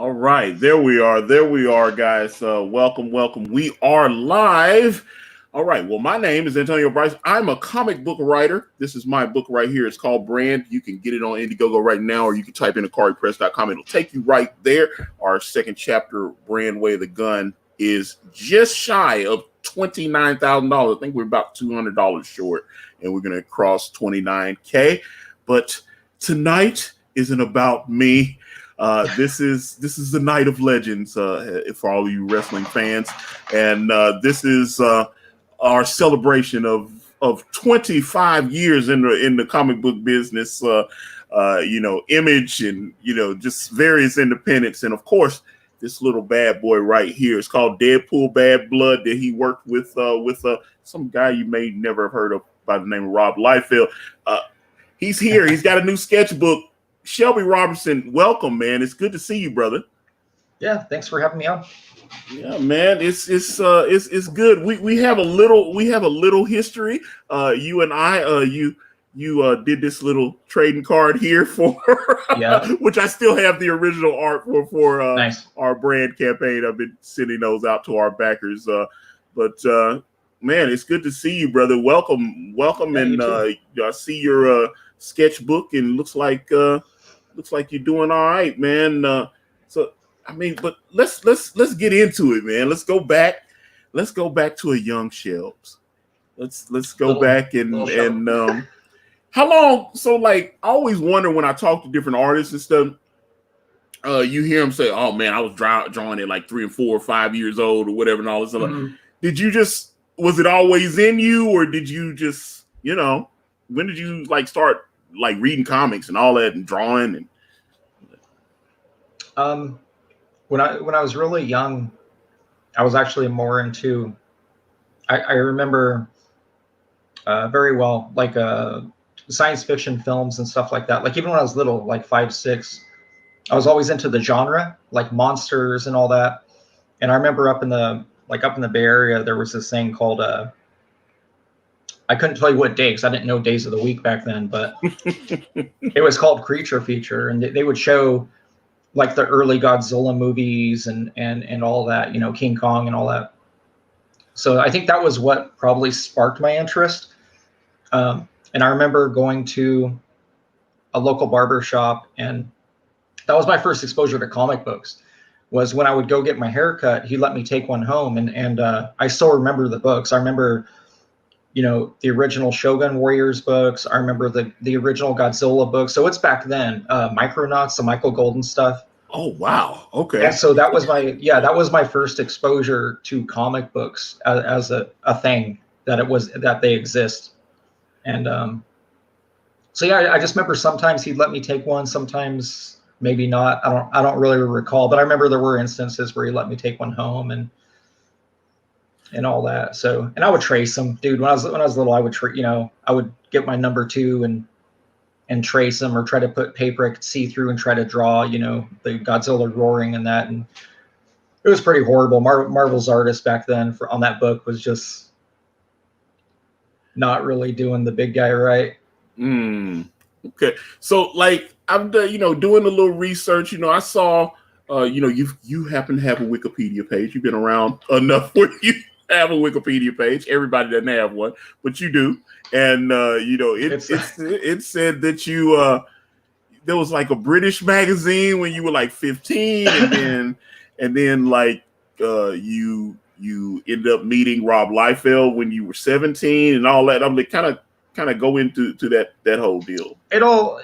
All right, there we are. There we are, guys. Welcome, welcome. We are live. All right. Well, my name is Antonio Bryce. I'm a comic book writer. This is my book right here. It's called Brand. You can get it on Indiegogo right now, or you can type in AkariPress.com. It'll take you right there. Our second chapter, Brand Way of the Gun, is just shy of $29,000. I think we're about $200 short, and we're going to cross 29K. But tonight isn't about me. This is the Night of Legends for all of you wrestling fans, and this is our celebration of 25 years in the comic book business. Image and just various independents, and of course this little bad boy right here. It's called Deadpool Bad Blood, that he worked with some guy you may never have heard of by the name of Rob Liefeld. He's here. He's got a new sketchbook. Shelby Robertson, welcome, man. It's good to see you, brother. Yeah, thanks for having me on. Yeah, man, it's good. We have a little history. You and I, you did this little trading card here for, which I still have the original art for nice. Our brand campaign. I've been sending those out to our backers. But man, it's good to see you, brother. Welcome, yeah, and I see your sketchbook, and looks like you're doing all right, man. But let's get into it, man. Let's go back to a young Shelbs. Let's go back and how long? So, like, I always wonder when I talk to different artists and stuff. You hear them say, "Oh man, I was drawing at like 3 and 4 or 5 years old or whatever," and all this stuff. Mm-hmm. Was it always in you, or did you just, when did you like start like reading comics and all that and drawing? And when I was really young, I was actually more into, I remember very well, like science fiction films and stuff like that. Like even when I was little, like 5, 6, I was always into the genre, like monsters and all that. And I remember up in the Bay Area, there was this thing called I couldn't tell you what day because I didn't know days of the week back then, but it was called Creature Feature, and they would show like the early Godzilla movies and all that, King Kong and all that. So I think that was what probably sparked my interest. And I remember going to a local barber shop, and that was my first exposure to comic books. Was when I would go get my hair cut, he let me take one home, and I still remember the books. I remember the original Shogun Warriors books. I remember the original Godzilla books. So it's back then, Micronauts, the Michael Golden stuff. Oh, wow. Okay. And so that was my first exposure to comic books as a thing that they exist. And so yeah, I just remember sometimes he'd let me take one, sometimes maybe not. I don't really recall, but I remember there were instances where he let me take one home and all that. So, and I would trace them, dude. When I was little, I would I would get my number 2 and trace them, or try to put paper I could see through and try to draw, the Godzilla roaring and that. And it was pretty horrible. Marvel's artist back then on that book was just not really doing the big guy right. Okay. So like I'm doing a little research, I saw, you happen to have a Wikipedia page. You've been around enough where you have a Wikipedia page. Everybody doesn't have one, but you do. And it said that you there was like a British magazine when you were like 15, and then like you ended up meeting Rob Liefeld when you were 17 and all that. I'm like kind of go into that whole deal. It all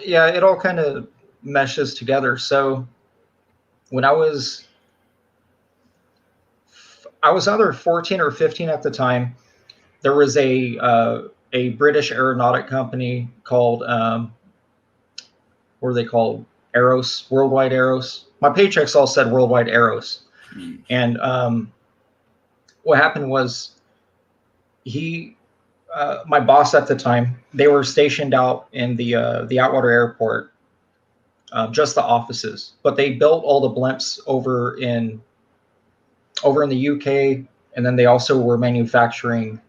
kind of meshes together. So when I was either 14 or 15 at the time, there was a British aeronautic company called what are they called? Aeros, Worldwide Aeros. My paychecks all said Worldwide Aeros. And what happened was my boss at the time, they were stationed out in the Atwater Airport, just the offices, but they built all the blimps over in the UK, and then they also were manufacturing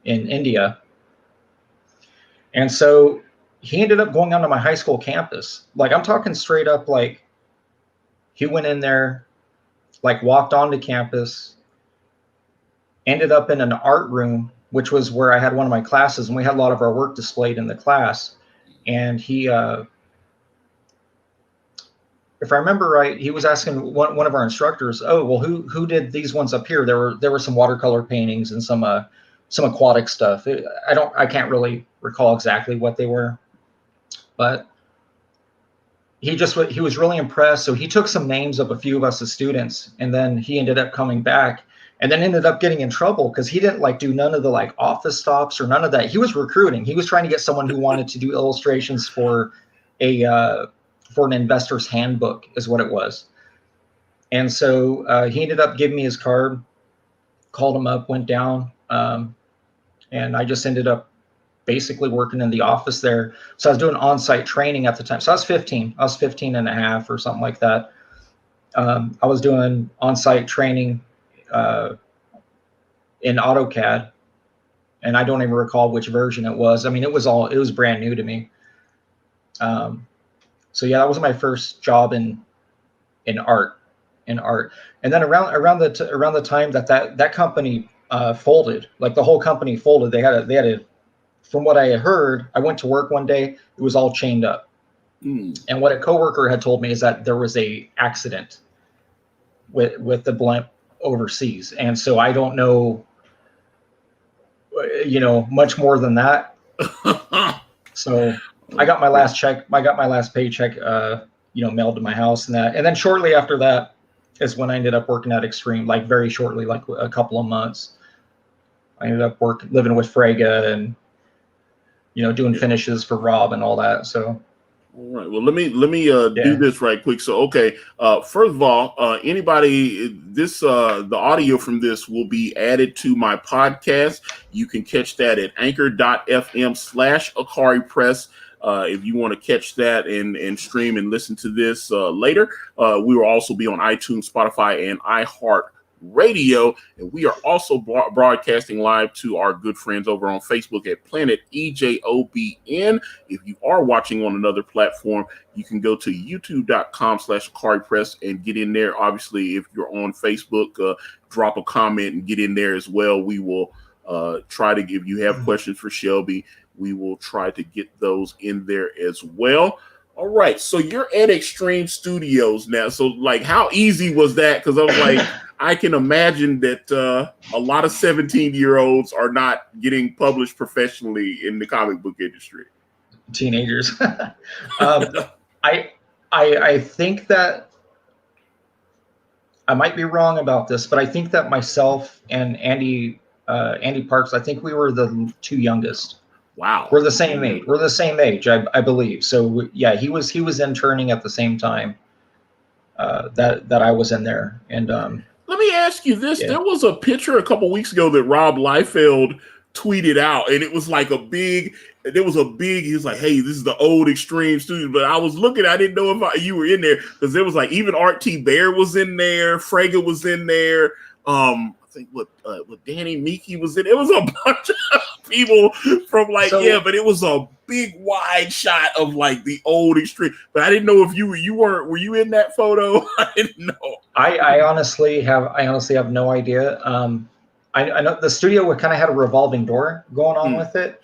in India. And so he ended up going onto my high school campus. Like, I'm talking straight up, like He went in there, like walked onto campus, ended up in an art room, which was where I had one of my classes, and we had a lot of our work displayed in the class. And he, if I remember right, he was asking one of our instructors, "Oh, well, who did these ones up here?" There were some watercolor paintings and some aquatic stuff. I can't really recall exactly what they were, but he was really impressed. So he took some names of a few of us as students, and then he ended up coming back, and then ended up getting in trouble because he didn't like do none of the like office stops or none of that. He was recruiting. He was trying to get someone who wanted to do illustrations for an investor's handbook, is what it was. And so he ended up giving me his card, called him up, went down, and I just ended up basically working in the office there. So I was doing on-site training at the time. So I was 15. I was 15 and a half or something like that. I was doing on-site training in AutoCAD, and I don't even recall which version it was. I mean, it was brand new to me. So yeah, that was my first job in art. And then around the time that company folded, like the whole company folded. They had a from what I had heard, I went to work one day, it was all chained up. And what a coworker had told me is that there was a accident with the blimp overseas. And so I don't know, much more than that. So I got my last check. I got my last paycheck, mailed to my house and that. And then shortly after that is when I ended up working at Extreme, like very shortly, like a couple of months. I ended up living with Frega and, doing finishes for Rob and all that. So. All right. Well, let me do this right quick. So, okay. First of all, anybody, the audio from this will be added to my podcast. You can catch that at anchor.fm/Akari Press. If you want to catch that and stream and listen to this later, we will also be on iTunes, Spotify, and iHeart Radio, and we are also broadcasting live to our good friends over on Facebook at Planet EJOBN. If you are watching on another platform, you can go to youtube.com/Akari Press and get in there. Obviously, if you're on Facebook, drop a comment and get in there as well. We will try to, if you have questions for Shelby, we will try to get those in there as well. All right, so you're at Extreme Studios now. So, like, how easy was that? Because I was like, I can imagine that a lot of 17-year-olds are not getting published professionally in the comic book industry. Teenagers. I think that I might be wrong about this, but I think that myself and Andy Parks, I think we were the two youngest. Wow. We're the same age. We're the same age, I believe. So yeah, he was interning at the same time that I was in there. And let me ask you this. Yeah. There was a picture a couple weeks ago that Rob Liefeld tweeted out, and it was like he was like, hey, this is the old Extreme Studios. But I was looking, I didn't know if you were in there, because there was like, even Art T. Bear was in there, Frega was in there. I think what Danny Meeky was in. It was a bunch of people from but it was a big wide shot of like the old Extreme. But I didn't know if were you in that photo? I didn't know. I honestly have no idea. I know the studio kind of had a revolving door going on with it.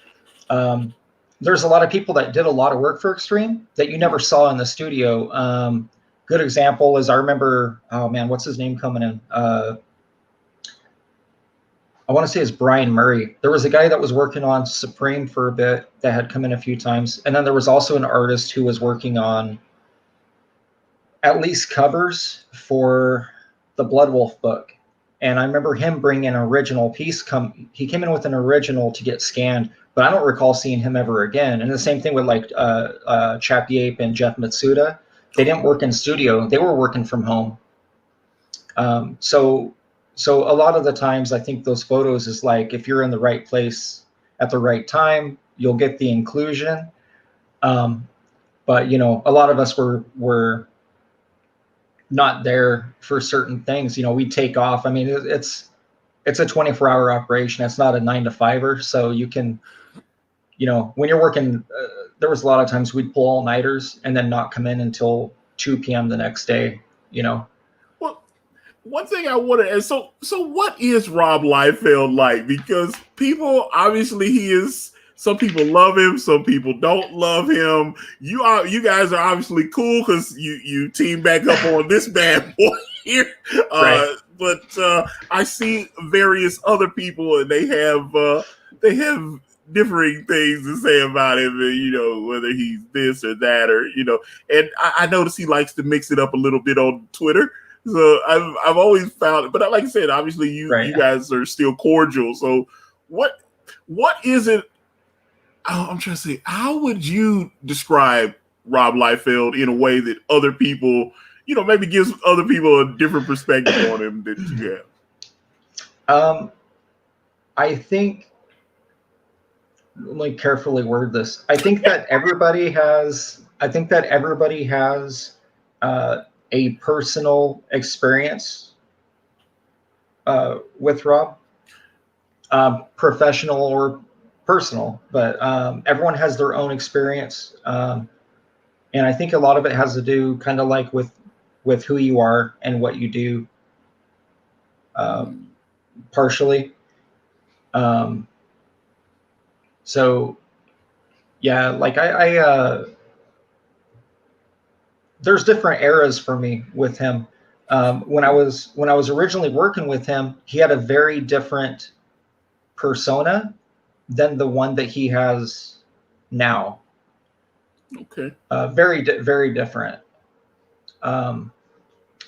There's a lot of people that did a lot of work for Extreme that you never saw in the studio. Good example is, I remember, oh man, what's his name coming in? I want to say it's Brian Murray. There was a guy that was working on Supreme for a bit that had come in a few times. And then there was also an artist who was working on at least covers for the Blood Wolf book. And I remember him bringing an original piece. He came in with an original to get scanned, but I don't recall seeing him ever again. And the same thing with like Chappie Ape and Jeff Matsuda. They didn't work in studio. They were working from home. So a lot of the times, I think those photos is like, if you're in the right place at the right time, you'll get the inclusion. But a lot of us were not there for certain things. We'd take off. I mean, it's a 24-hour operation. It's not a 9-to-5er. So you can, when you're working, there was a lot of times we'd pull all-nighters and then not come in until 2 p.m. the next day. you know. Well, one thing I want to ask, so what is Rob Liefeld like? Because people, obviously he is, some people love him, some people don't love him. You guys are obviously cool because you team back up on this bad boy here. Right. But I see various other people and they have differing things to say about him, and whether he's this or that, or and I notice he likes to mix it up a little bit on Twitter. So I've always found it, but like I said, obviously you guys are still cordial. So what is it? I'm trying to say, how would you describe Rob Liefeld in a way that other people, maybe gives other people a different perspective on him that you have? I think, let me carefully word this. I think that everybody has a personal experience with Rob, professional or personal, but everyone has their own experience, and I think a lot of it has to do kind of like with who you are and what you do, partially. So yeah, like I there's different eras for me with him. When I was originally working with him, he had a very different persona than the one that he has now. Okay. Very different. And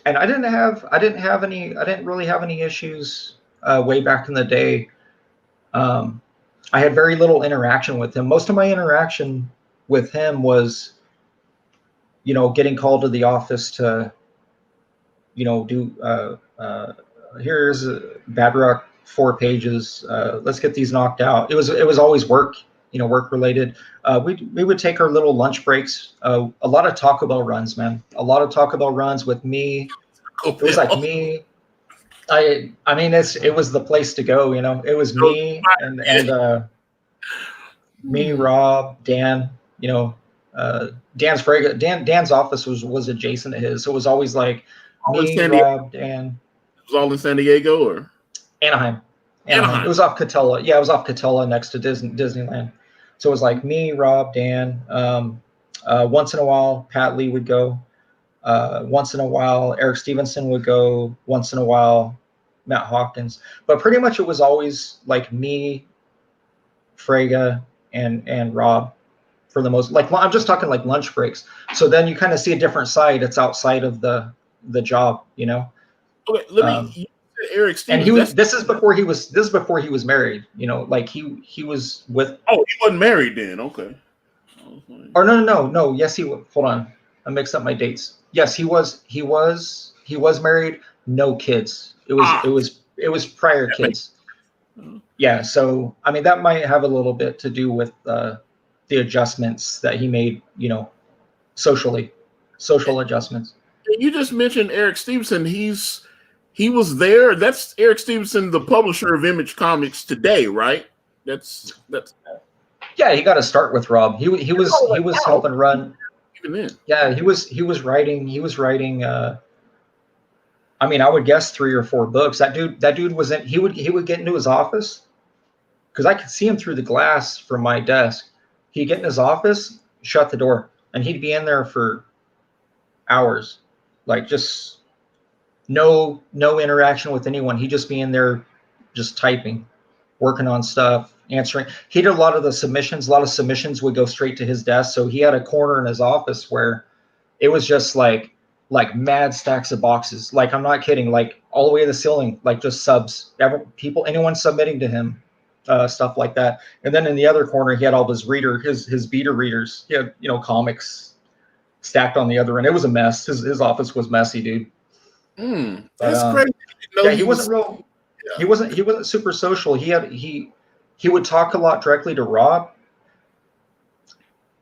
I didn't really have any issues way back in the day. I had very little interaction with him. Most of my interaction with him was, getting called to the office to, do, here's Bad Rock 4 pages. Let's get these knocked out. It was always work, work related. We would take our little lunch breaks. A lot of Taco Bell runs, man. A lot of Taco Bell runs with me. It was like me. I mean, it was the place to go, It was me and me, Rob, Dan, Dan's Frega. Dan's office was adjacent to his, so it was always like me, Rob, Dan. It was all in San Diego or Anaheim. It was off Catella. Yeah, it was off Catella next to Disneyland. So it was like me, Rob, Dan. Once in a while, Pat Lee would go. Once in a while, Eric Stevenson would go. Once in a while, Matt Hawkins. But pretty much it was always like me, Frega, and Rob for the most. Like, I'm just talking like lunch breaks. So then you kind of see a different side. It's outside of the job, Okay, let me. Eric Stevenson. And this is before he was married. Like he was with. Oh, he wasn't married then. Okay. Or no. Yes, he was. Hold on, I mixed up my dates. Yes, he was married. No kids. It was prior kids. Yeah, so I mean that might have a little bit to do with the adjustments that he made. Social adjustments. You just mentioned Eric Stevenson. He was there. That's Eric Stevenson, the publisher of Image Comics today, right? That's. Yeah, he got to start with Rob. He was helping run. Even then. Yeah, he was writing. I mean, I would guess 3 or 4 books. That dude was in. He would get into his office because I could see him through the glass from my desk. He'd get in his office, shut the door, and he'd be in there for hours, like just no interaction with anyone. He'd just be in there, just typing, working on stuff, answering. He did a lot of the submissions. A lot of submissions would go straight to his desk. So he had a corner in his office where it was just like mad stacks of boxes. Like, I'm not kidding. Like all the way to the ceiling, like just subs. Anyone submitting to him, stuff like that. And then in the other corner, he had all his beta readers. He had stacked on the other end. It was a mess. His office was messy, dude. That's crazy. Yeah, he wasn't real. Yeah. He wasn't super social. He would talk a lot directly to Rob,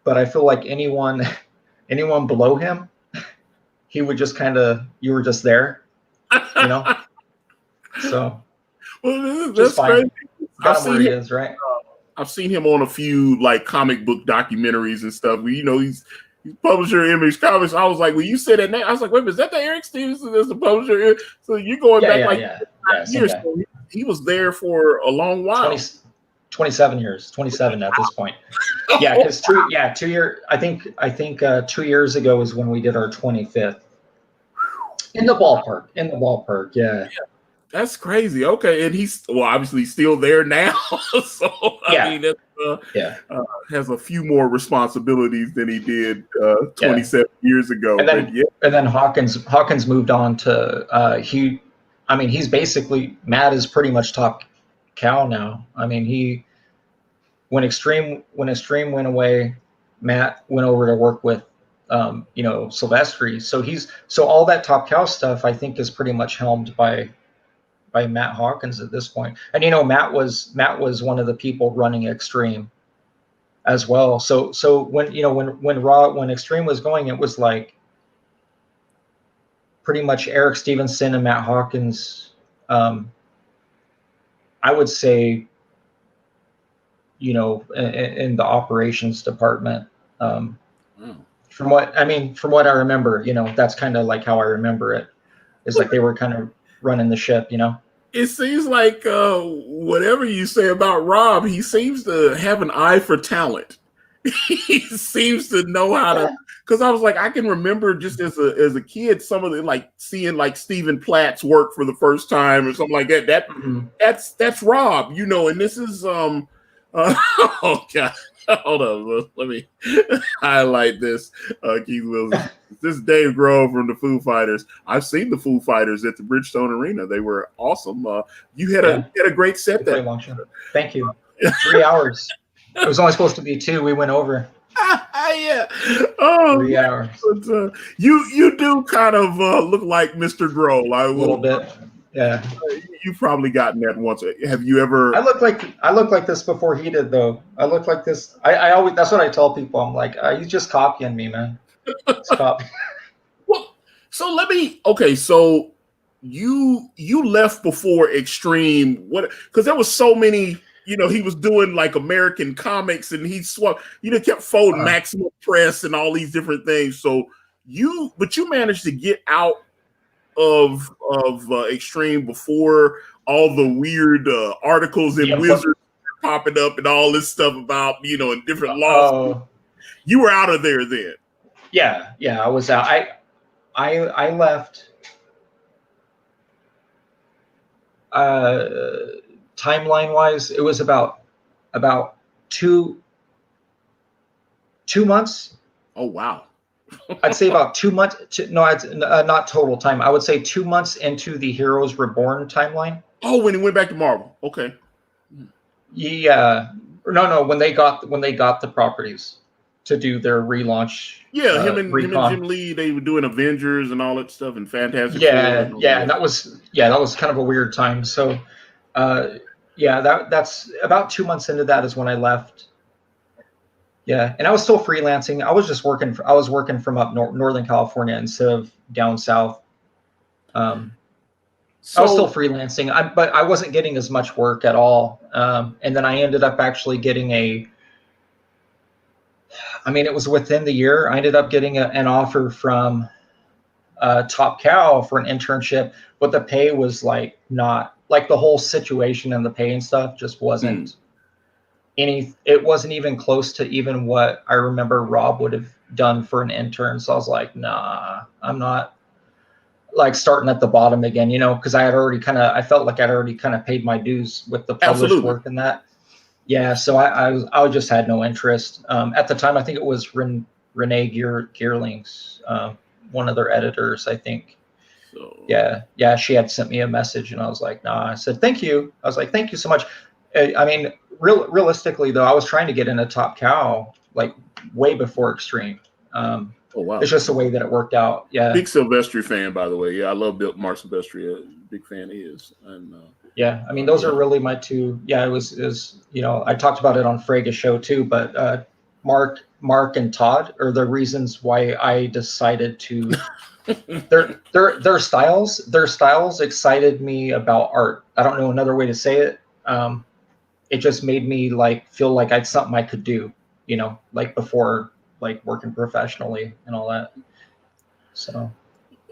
but I feel like anyone below him, he would just you were just there, So, well, that's crazy. Got him where he is, right? I've seen him on a few like comic book documentaries and stuff. publisher of Image Comics. I was like, when you said that name, I was like, wait, is that the Eric Stevenson that's the publisher? So you're going back like same years. guy. So he was there for a long while. 27 years, 27 at this point. Yeah, because 2 years. I think 2 years ago is when we did our 25th. In the ballpark. Yeah. That's crazy. Okay, and he's obviously still there now. So I mean, has a few more responsibilities than he did 27 years ago. And then Hawkins moved on to he's basically, Matt is pretty much top cow now. I mean, when Extreme went away, Matt went over to work with Silvestri. So all that top cow stuff I think is pretty much helmed by Matt Hawkins at this point. And Matt was one of the people running Extreme as well. So when Extreme was going, it was like pretty much Eric Stevenson and Matt Hawkins. I would say, in the operations department. From what I remember, that's kind of like how I remember it. It's like they were kind of running the ship, It seems like whatever you say about Rob, he seems to have an eye for talent. He seems to know how to. Because I was like, I can remember just as a kid, some of the like seeing like Stephen Platt's work for the first time or something like that. That's Rob, and this is oh God. Hold on, let me highlight this. Keith Wilson. This is Dave Grove from the Foo Fighters. I've seen the Foo Fighters at the Bridgestone Arena. They were awesome. You had a great set there. Thank you. 3 hours. It was only supposed to be 2. We went over. Yeah. Oh, 3 hours. But, you do kind of look like Mr. Grohl. A little bit. Yeah. You've probably gotten that once. Have you ever? I look like this before he did, though. I look like this. I always. That's what I tell people. I'm like, he's just copying me, man. Stop. Well, so let me. Okay, so you left before Extreme. What? Because there was so many. He was doing like American comics, and he swapped. Kept folding Maximum Press and all these different things. So you managed to get out of Extreme before all the weird articles in Wizards popping up and all this stuff about in different laws. You were out of there then. Yeah, I was out. I left. Timeline wise, it was about 2 months. Oh wow. I'd say about 2 months. Not total time. I would say 2 months into the Heroes Reborn timeline. Oh, when he went back to Marvel. Okay. Yeah. No. When they got the properties to do their relaunch. Yeah, him and Jim Lee, they were doing Avengers and all that stuff and Fantastic Four. And that was kind of a weird time. So, that's about 2 months into that is when I left. Yeah, and I was still freelancing. I was just working. I was working from up Northern California instead of down south. I was still freelancing, but I wasn't getting as much work at all. And then I ended up actually getting it was within the year. I ended up getting an offer from Top Cow for an internship, but the pay was like not like the whole situation and the pay and stuff just wasn't. It wasn't even close to even what I remember Rob would have done for an intern. So I was like, nah, I'm not like starting at the bottom again, because I felt like I'd already kind of paid my dues with the published work and that. Yeah. So I just had no interest. At the time, I think it was Renee Geerlings, one of their editors, I think. So. Yeah. She had sent me a message and I was like, nah, I said, thank you. I was like, thank you so much. Realistically though, I was trying to get into Top Cow like way before Extreme. Oh wow! It's just the way that it worked out. Yeah. Big Silvestri fan, by the way. Yeah, I love Mark Silvestri. Big fan of his. And those are really my two. Yeah, it was I talked about it on Frega's show too, but Mark and Todd are the reasons why I decided to. Their styles excited me about art. I don't know another way to say it. It just made me like feel like I'd something I could do, like before like working professionally and all that. So.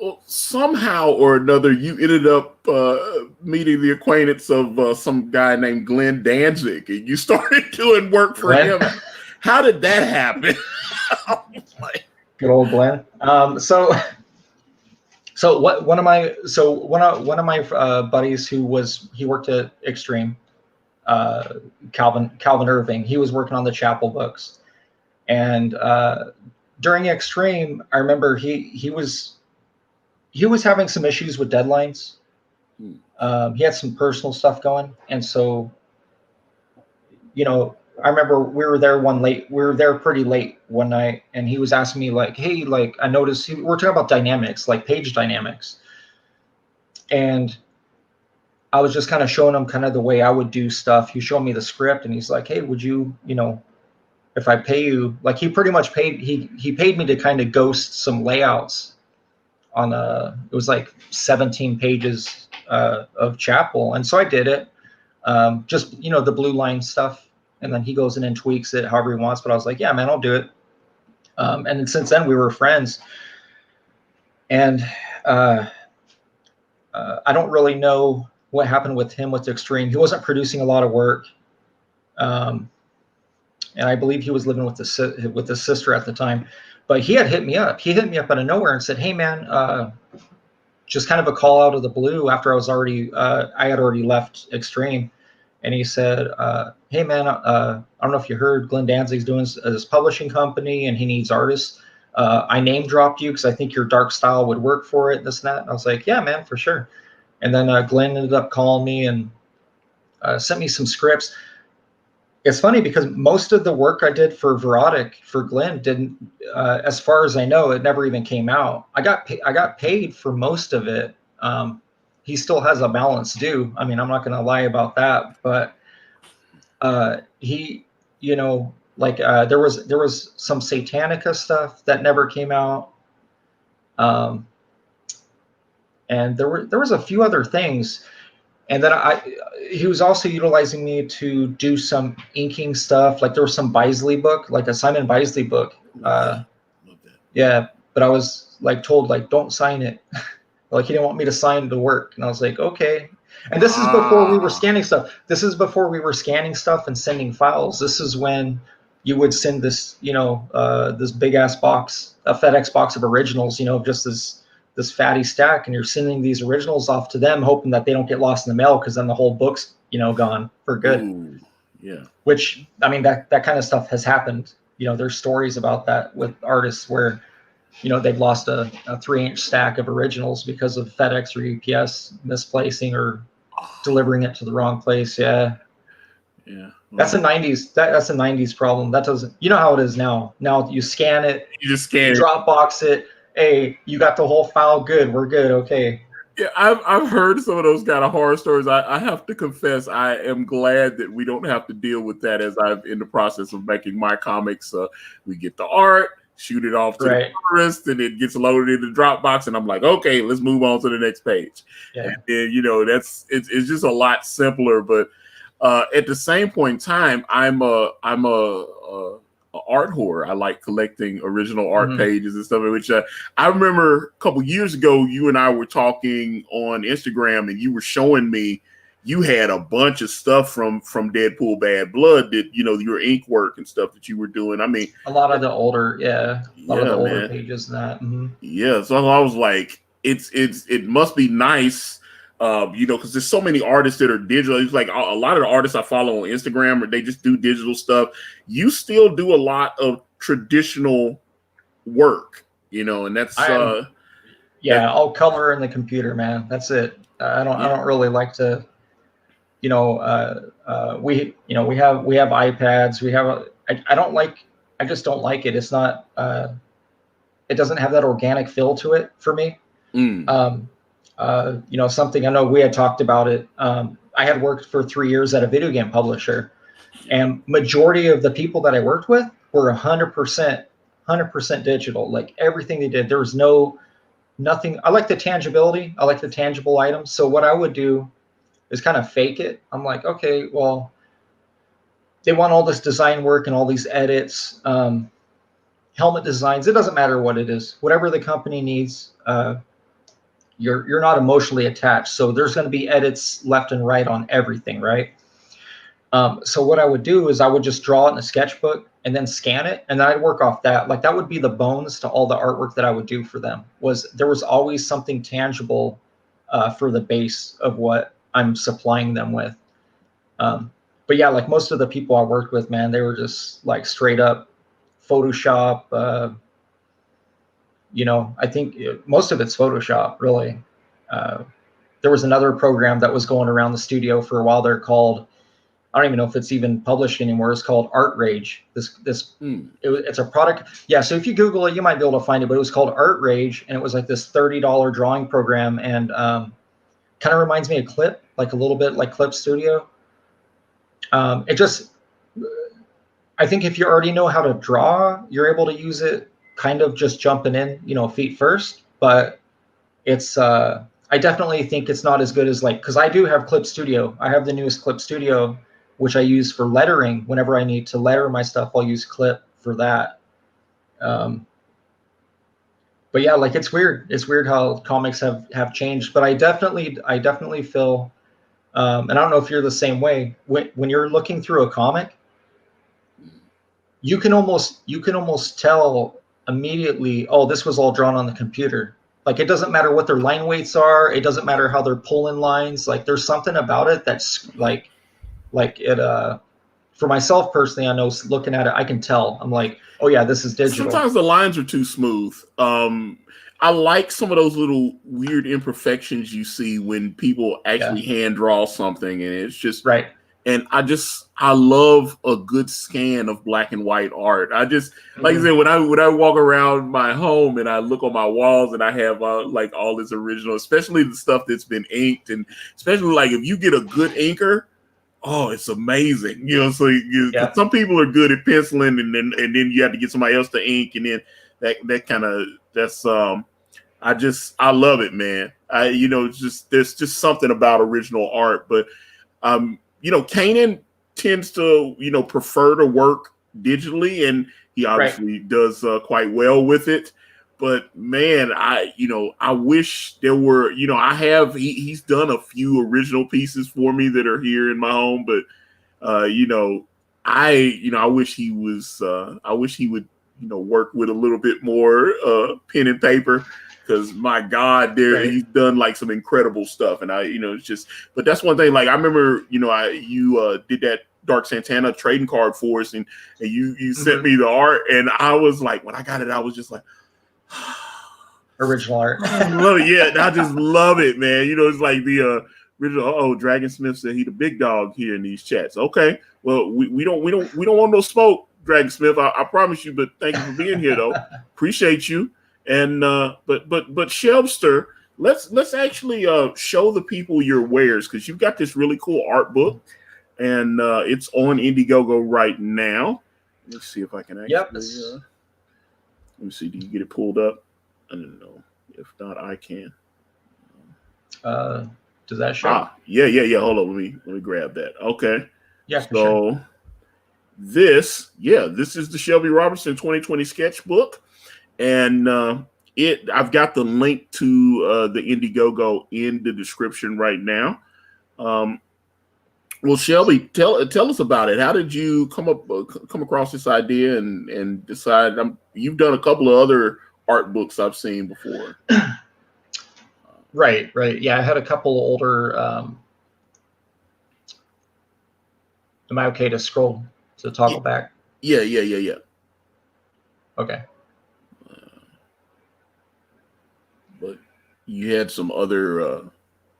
Well, somehow or another, you ended up meeting the acquaintance of some guy named Glenn Danzig, and you started doing work for him. How did that happen? Good old Glenn. So one of my buddies he worked at Extreme, Calvin Irving. He was working on the Chapel books, and during Extreme, I remember he was having some issues with deadlines. He had some personal stuff going, and so, I remember we were there pretty late one night, and he was asking me like, hey, like, I noticed we're talking about dynamics, like page dynamics. And I was just kind of showing him kind of the way I would do stuff. He showed me the script, and he's like, hey, would you, if I pay you, like, he pretty much he paid me to kind of ghost some layouts on it was like 17 pages of Chapel. And so I did it, just, the blue line stuff. And then he goes in and tweaks it however he wants. But I was like, yeah, man, I'll do it. And since then we were friends. And I don't really know what happened with him with Extreme. He wasn't producing a lot of work. And I believe he was living with his sister at the time. But he had hit me up. He hit me up out of nowhere and said, hey, man, just kind of a call out of the blue after I had already left Extreme. And he said, hey, man, I don't know if you heard, Glenn Danzig's doing this publishing company and he needs artists. I name dropped you because I think your dark style would work for it, this and that. And I was like, yeah, man, for sure. And then Glenn ended up calling me and sent me some scripts. It's funny because most of the work I did for Verotic for Glenn didn't, as far as I know, it never even came out. I got paid for most of it. He still has a balance due. I mean, I'm not going to lie about that, but he, there was some Satanica stuff that never came out. And there was a few other things. And then he was also utilizing me to do some inking stuff. Like there was some Bisley book, like a Simon Bisley book. Love that. Yeah, but I was like told, like, don't sign it. Like he didn't want me to sign the work. And I was like, okay. And this is before we were scanning stuff. This is before we were scanning stuff and sending files. This is when you would send this, this big ass box, a FedEx box of originals, just this fatty stack, and you're sending these originals off to them, hoping that they don't get lost in the mail, because then the whole book's, gone for good. Ooh, yeah. Which, I mean, that kind of stuff has happened. There's stories about that with artists where, they've lost a 3-inch stack of originals because of FedEx or UPS misplacing or delivering it to the wrong place. Yeah. Yeah. Well, that's a 90s. That's a 90s problem. That doesn't, how it is now. Now you scan it, you just scan it, Dropbox it. Hey, you got the whole file. Good. We're good. Okay. Yeah, I've heard some of those kind of horror stories. I have to confess, I am glad that we don't have to deal with that as I'm in the process of making my comics. We get the art, shoot it off to the tourist, and it gets loaded in the Dropbox, and I'm like, okay, let's move on to the next page. Yeah. And then, it's just a lot simpler. But at the same point in time, I'm a art whore. I like collecting original art pages and stuff, which I remember a couple years ago, you and I were talking on Instagram, and you were showing me you had a bunch of stuff from Deadpool Bad Blood that, your ink work and stuff that you were doing. I mean, a lot of the older, older pages and that. Mm-hmm. Yeah. So I was like, it must be nice. Because there's so many artists that are digital. It's like a lot of the artists I follow on Instagram, or they just do digital stuff. You still do a lot of traditional work, and that's I'll color in the computer, man. That's it. I don't really like to, we have iPads. I just don't like it. It's not. It doesn't have that organic feel to it for me. Something I know we had talked about it. I had worked for 3 years at a video game publisher, and majority of the people that I worked with were 100% digital. Like everything they did, there was nothing. I like the tangibility. I like the tangible items. So what I would do is kind of fake it. I'm like, okay, well, they want all this design work and all these edits. helmet designs. It doesn't matter what it is, whatever the company needs. You're not emotionally attached, so there's going to be edits left and right on everything, right? So what I would do is I would just draw it in a sketchbook and then scan it, and then I'd work off that. Like that would be the bones to all the artwork that I would do for them. There was always something tangible for the base of what I'm supplying them with. But yeah, like most of the people I worked with, man, they were just like straight up Photoshop. I think most of it's Photoshop, really. There was another program that was going around the studio for a while there called, I don't even know if it's even published anymore. It's called Artrage. It's a product. Yeah. So if you Google it, you might be able to find it, but it was called Artrage, and it was like this $30 drawing program, and kind of reminds me of Clip, like a little bit like Clip Studio. I think if you already know how to draw, you're able to use it kind of just jumping in, feet first, but it's, I definitely think it's not as good as because I do have Clip Studio. I have the newest Clip Studio, which I use for lettering. Whenever I need to letter my stuff, I'll use Clip for that. But yeah, like it's weird. It's weird how comics have changed, but I definitely feel, and I don't know if you're the same way, when you're looking through a comic, you can almost tell immediately, oh, this was all drawn on the computer. Like, it doesn't matter what their line weights are. It doesn't matter how they're pulling lines. Like, there's something about it that's like it, for myself personally, I know looking at it, I can tell. I'm like, oh yeah, this is digital. Sometimes the lines are too smooth. I like some of those little weird imperfections you see when people actually hand draw something, and it's just right. And I love a good scan of black and white art. I just, like I said, when I walk around my home and I look on my walls and I have like all this original, especially the stuff that's been inked, and especially like if you get a good inker, oh, it's amazing. So some people are good at penciling, and then you have to get somebody else to ink, and then I love it, man. There's just something about original art, but Kanan tends to, prefer to work digitally, and he obviously does quite well with it. But man, I wish there were, he's done a few original pieces for me that are here in my home, but I wish he was, I wish he would, work with a little bit more pen and paper. Because my God, he's done like some incredible stuff, and it's just. But that's one thing. Like I remember, you did that Dark Santana trading card for us, and you sent me the art, and I was like, when I got it, I was just like, original art. I love it. Yeah, I just love it, man. It's like the original. Oh, Dragon Smith said he the big dog here in these chats. Okay, well we don't want no smoke, Dragon Smith. I promise you. But thank you for being here, though. Appreciate you. And but Shelbster, let's actually show the people your wares, because you've got this really cool art book, and it's on Indiegogo right now. Let's see if I can actually. Yep. Let me see. Do you get it pulled up? I don't know. If not, I can. Does that show? Yeah. Hold on. Let me grab that. Okay. Yeah. So sure. this is the Shelby Robertson 2020 sketchbook. And I've got the link to the Indiegogo in the description right now. Well, Shelby, tell us about it. How did you come across this idea and decide? You've done a couple of other art books I've seen before. Right. Yeah, I had a couple older. Am I okay to scroll to toggle back? Yeah. Okay. But you had some other,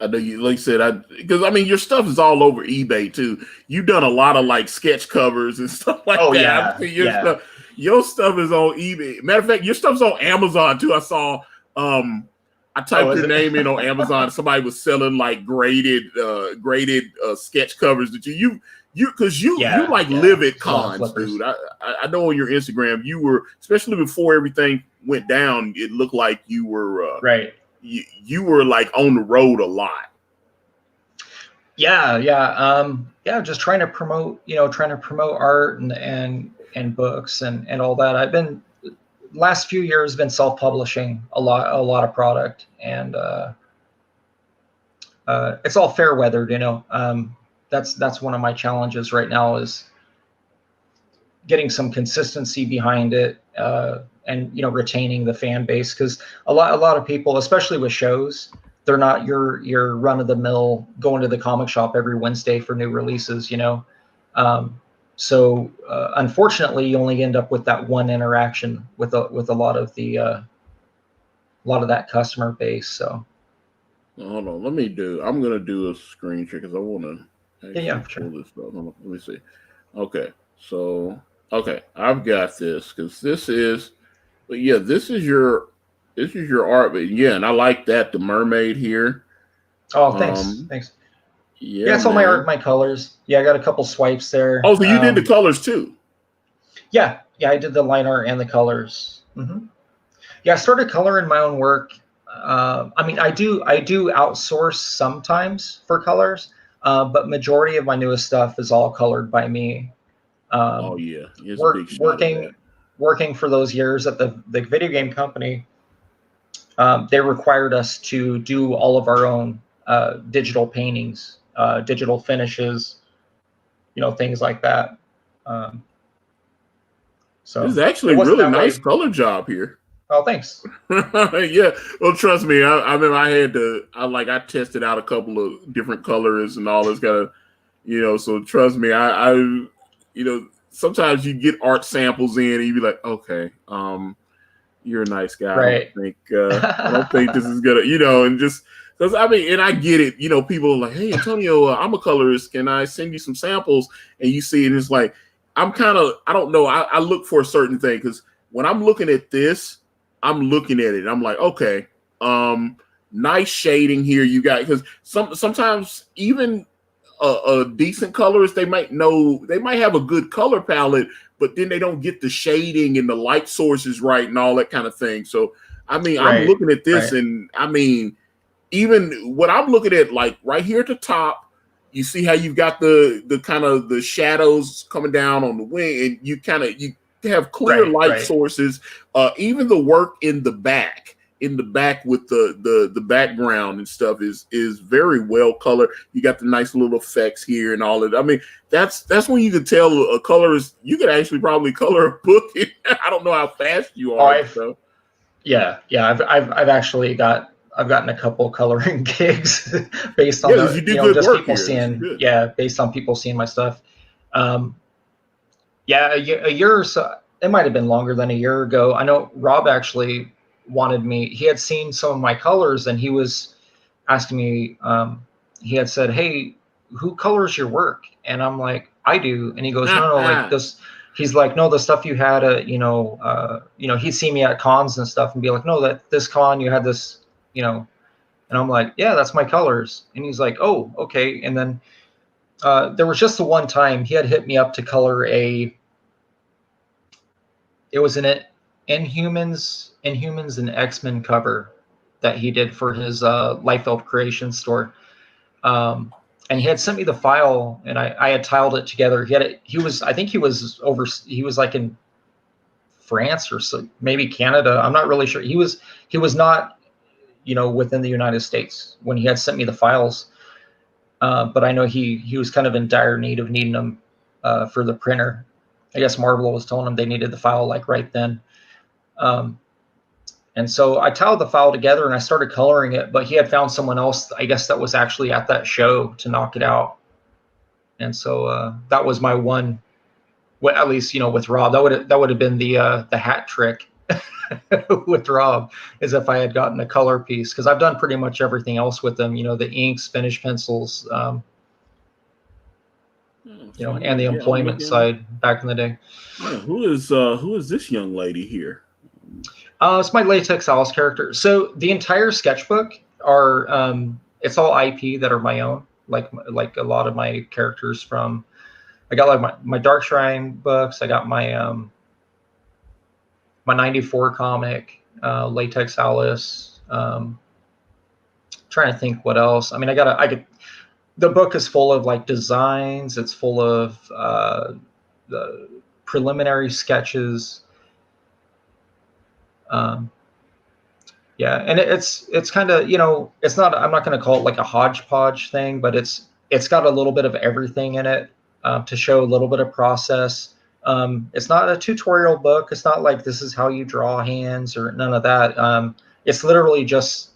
I know you, like I said, because your stuff is all over eBay too. You've done a lot of like sketch covers and stuff like that. Yeah. Your stuff is on eBay. Matter of fact, your stuff's on Amazon too. I saw, I typed your name in on Amazon. Somebody was selling like graded sketch covers that you live at cons, dude. I know on your Instagram you were, especially before everything went down, it looked like you were you were like on the road a lot. Yeah. Just trying to promote art and books and all that. I've been last few years been self-publishing a lot of product, and it's all fair weathered, that's one of my challenges right now, is getting some consistency behind it, and retaining the fan base, because a lot of people, especially with shows, they're not your run-of-the-mill going to the comic shop every Wednesday for new releases. So unfortunately, you only end up with that one interaction with a lot of that customer base. So hold on, I'm gonna do a screen share because I want to yeah, pull this up. Hold on, let me see. Okay, so I've got this, because this is your art, but yeah, and I like that, the mermaid here. Oh, thanks. Yeah, it's all my art, my colors. Yeah, I got a couple swipes there. Oh, so you did the colors too? Yeah, I did the line art and the colors. Mm-hmm. Yeah, I started coloring my own work. I do outsource sometimes for colors, but majority of my newest stuff is all colored by me. Oh yeah, it's a big shot of that. Working for those years at the video game company, they required us to do all of our own digital paintings, digital finishes, things like that. So this is actually a really nice color job here. Oh, thanks. Yeah, well, trust me, I mean, I tested out a couple of different colors and all this kind of, so trust me, I sometimes you get art samples in and you be like, okay, you're a nice guy. Right. I don't think this is gonna, and just because and I get it, people are like, hey, Antonio, I'm a colorist. Can I send you some samples? And you see it, and it's like, I don't know. I look for a certain thing, because when I'm looking at this, I'm looking at it. I'm like, okay, nice shading here you got, because sometimes even a decent colorist, they might have a good color palette, but then they don't get the shading and the light sources right and all that kind of thing. So, I'm looking at this, and even what I'm looking at, like right here at the top, you see how you've got the kind of the shadows coming down on the wing, and you have clear light sources. Even the work in the back with the background and stuff is very well colored. You got the nice little effects here and all that. That's when you can tell a colorist, you could actually probably color a book. I don't know how fast you are. Yeah. I've actually gotten a couple coloring gigs based on based on people seeing my stuff. A year or so, it might have been longer than a year ago. I know Rob actually wanted me. He had seen some of my colors, and he was asking me. He had said, "Hey, who colors your work?" And I'm like, "I do." And he goes, "No, like this." He's like, "No, the stuff you had, he'd see me at cons and stuff, and be like, "No, that this con you had this, And I'm like, "Yeah, that's my colors." And he's like, "Oh, okay." And then there was just the one time he had hit me up to color it was an Inhumans and X-Men cover that he did for his Liefeld Creation store. And he had sent me the file, and I had tiled it together. I think he was like in France or so, maybe Canada. I'm not really sure. He was not, within the United States when he had sent me the files. But I know he was kind of in dire need of needing them for the printer. I guess Marvel was telling him they needed the file like right then. And so I tiled the file together and I started coloring it, but he had found someone else, I guess, that was actually at that show to knock it out. And so that was my one, at least, with Rob, that would have been the hat trick with Rob, is if I had gotten a color piece, because I've done pretty much everything else with them, the inks, finish pencils, and the employment side back in the day. Yeah, who is this young lady here? It's my Latex Alice character. So the entire sketchbook are it's all IP that are my own. Like a lot of my characters from, I got like my Dark Shrine books. I got my my 94 comic, Latex Alice. Trying to think what else. The book is full of like designs. It's full of the preliminary sketches. Um, yeah, and it's kind of, it's not, I'm not going to call it like a hodgepodge thing, but it's got a little bit of everything in it, to show a little bit of process. It's not a tutorial book. It's not like this is how you draw hands or none of that. It's literally just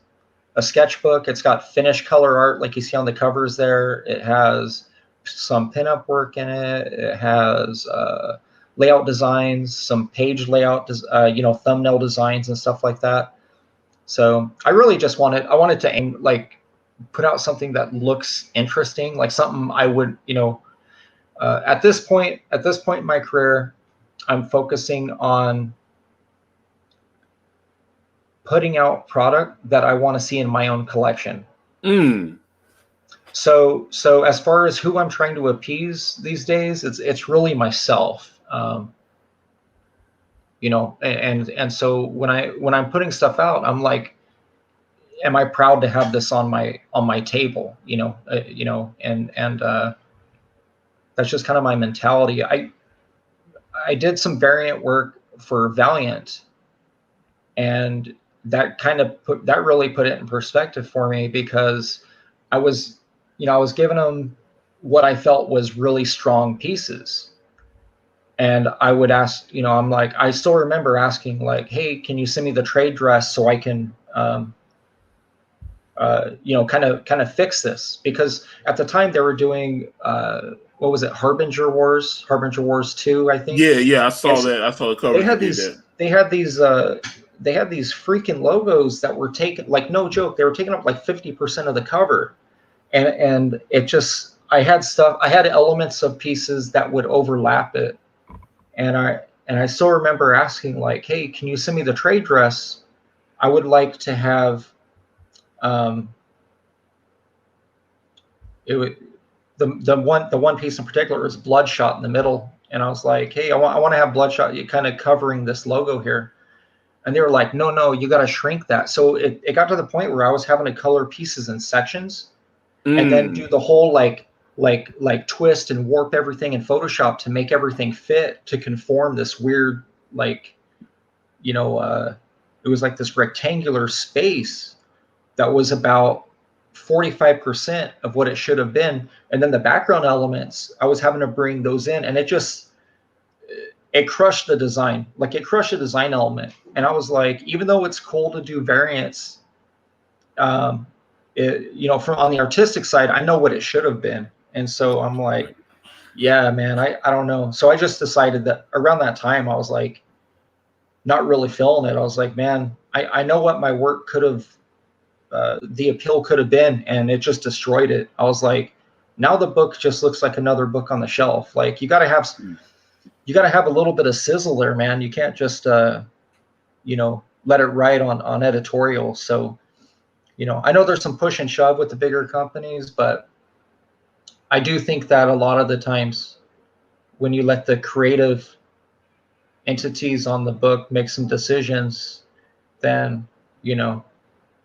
a sketchbook. It's got finished color art like you see on the covers there. It has some pinup work in it. It has layout designs, some page layout, thumbnail designs and stuff like that. So I really just wanted to aim, like, put out something that looks interesting, like something I would, at this point in my career, I'm focusing on putting out product that I want to see in my own collection. So as far as who I'm trying to appease these days, it's really myself. And so when I'm putting stuff out, I'm like, am I proud to have this on my table? And that's just kind of my mentality. I did some variant work for Valiant, and that really put it in perspective for me, because I was giving them what I felt was really strong pieces. And I would ask, I'm like, I still remember asking, like, hey, can you send me the trade dress so I can, kind of fix this? Because at the time they were doing, what was it, Harbinger Wars 2, I think. Yeah, I saw that. I saw the cover. They had these freaking logos that were taken, like, no joke, they were taking up like 50% of the cover, and it just, I had elements of pieces that would overlap it, and I still remember asking, like, hey, can you send me the trade dress? I would like to have the one piece in particular is Bloodshot in the middle, and I was like, hey, I want to have Bloodshot kind of covering this logo here. And they were like, no, you got to shrink that. So it got to the point where I was having to color pieces in sections, and then do the whole like twist and warp everything in Photoshop to make everything fit to conform this weird, like, it was like this rectangular space that was about 45% of what it should have been. And then the background elements, I was having to bring those in, and it crushed the design. Like, it crushed the design element. And I was like, even though it's cool to do variants, from on the artistic side, I know what it should have been. And so I'm like, yeah, man, I don't know. So I just decided that around that time, I was like, not really feeling it. I was like, man, I know what my work could have, the appeal could have been, and it just destroyed it. I was like, now the book just looks like another book on the shelf. Like, you got to have a little bit of sizzle there, man. You can't just, let it ride on editorial. So, I know there's some push and shove with the bigger companies, but I do think that a lot of the times when you let the creative entities on the book make some decisions, then,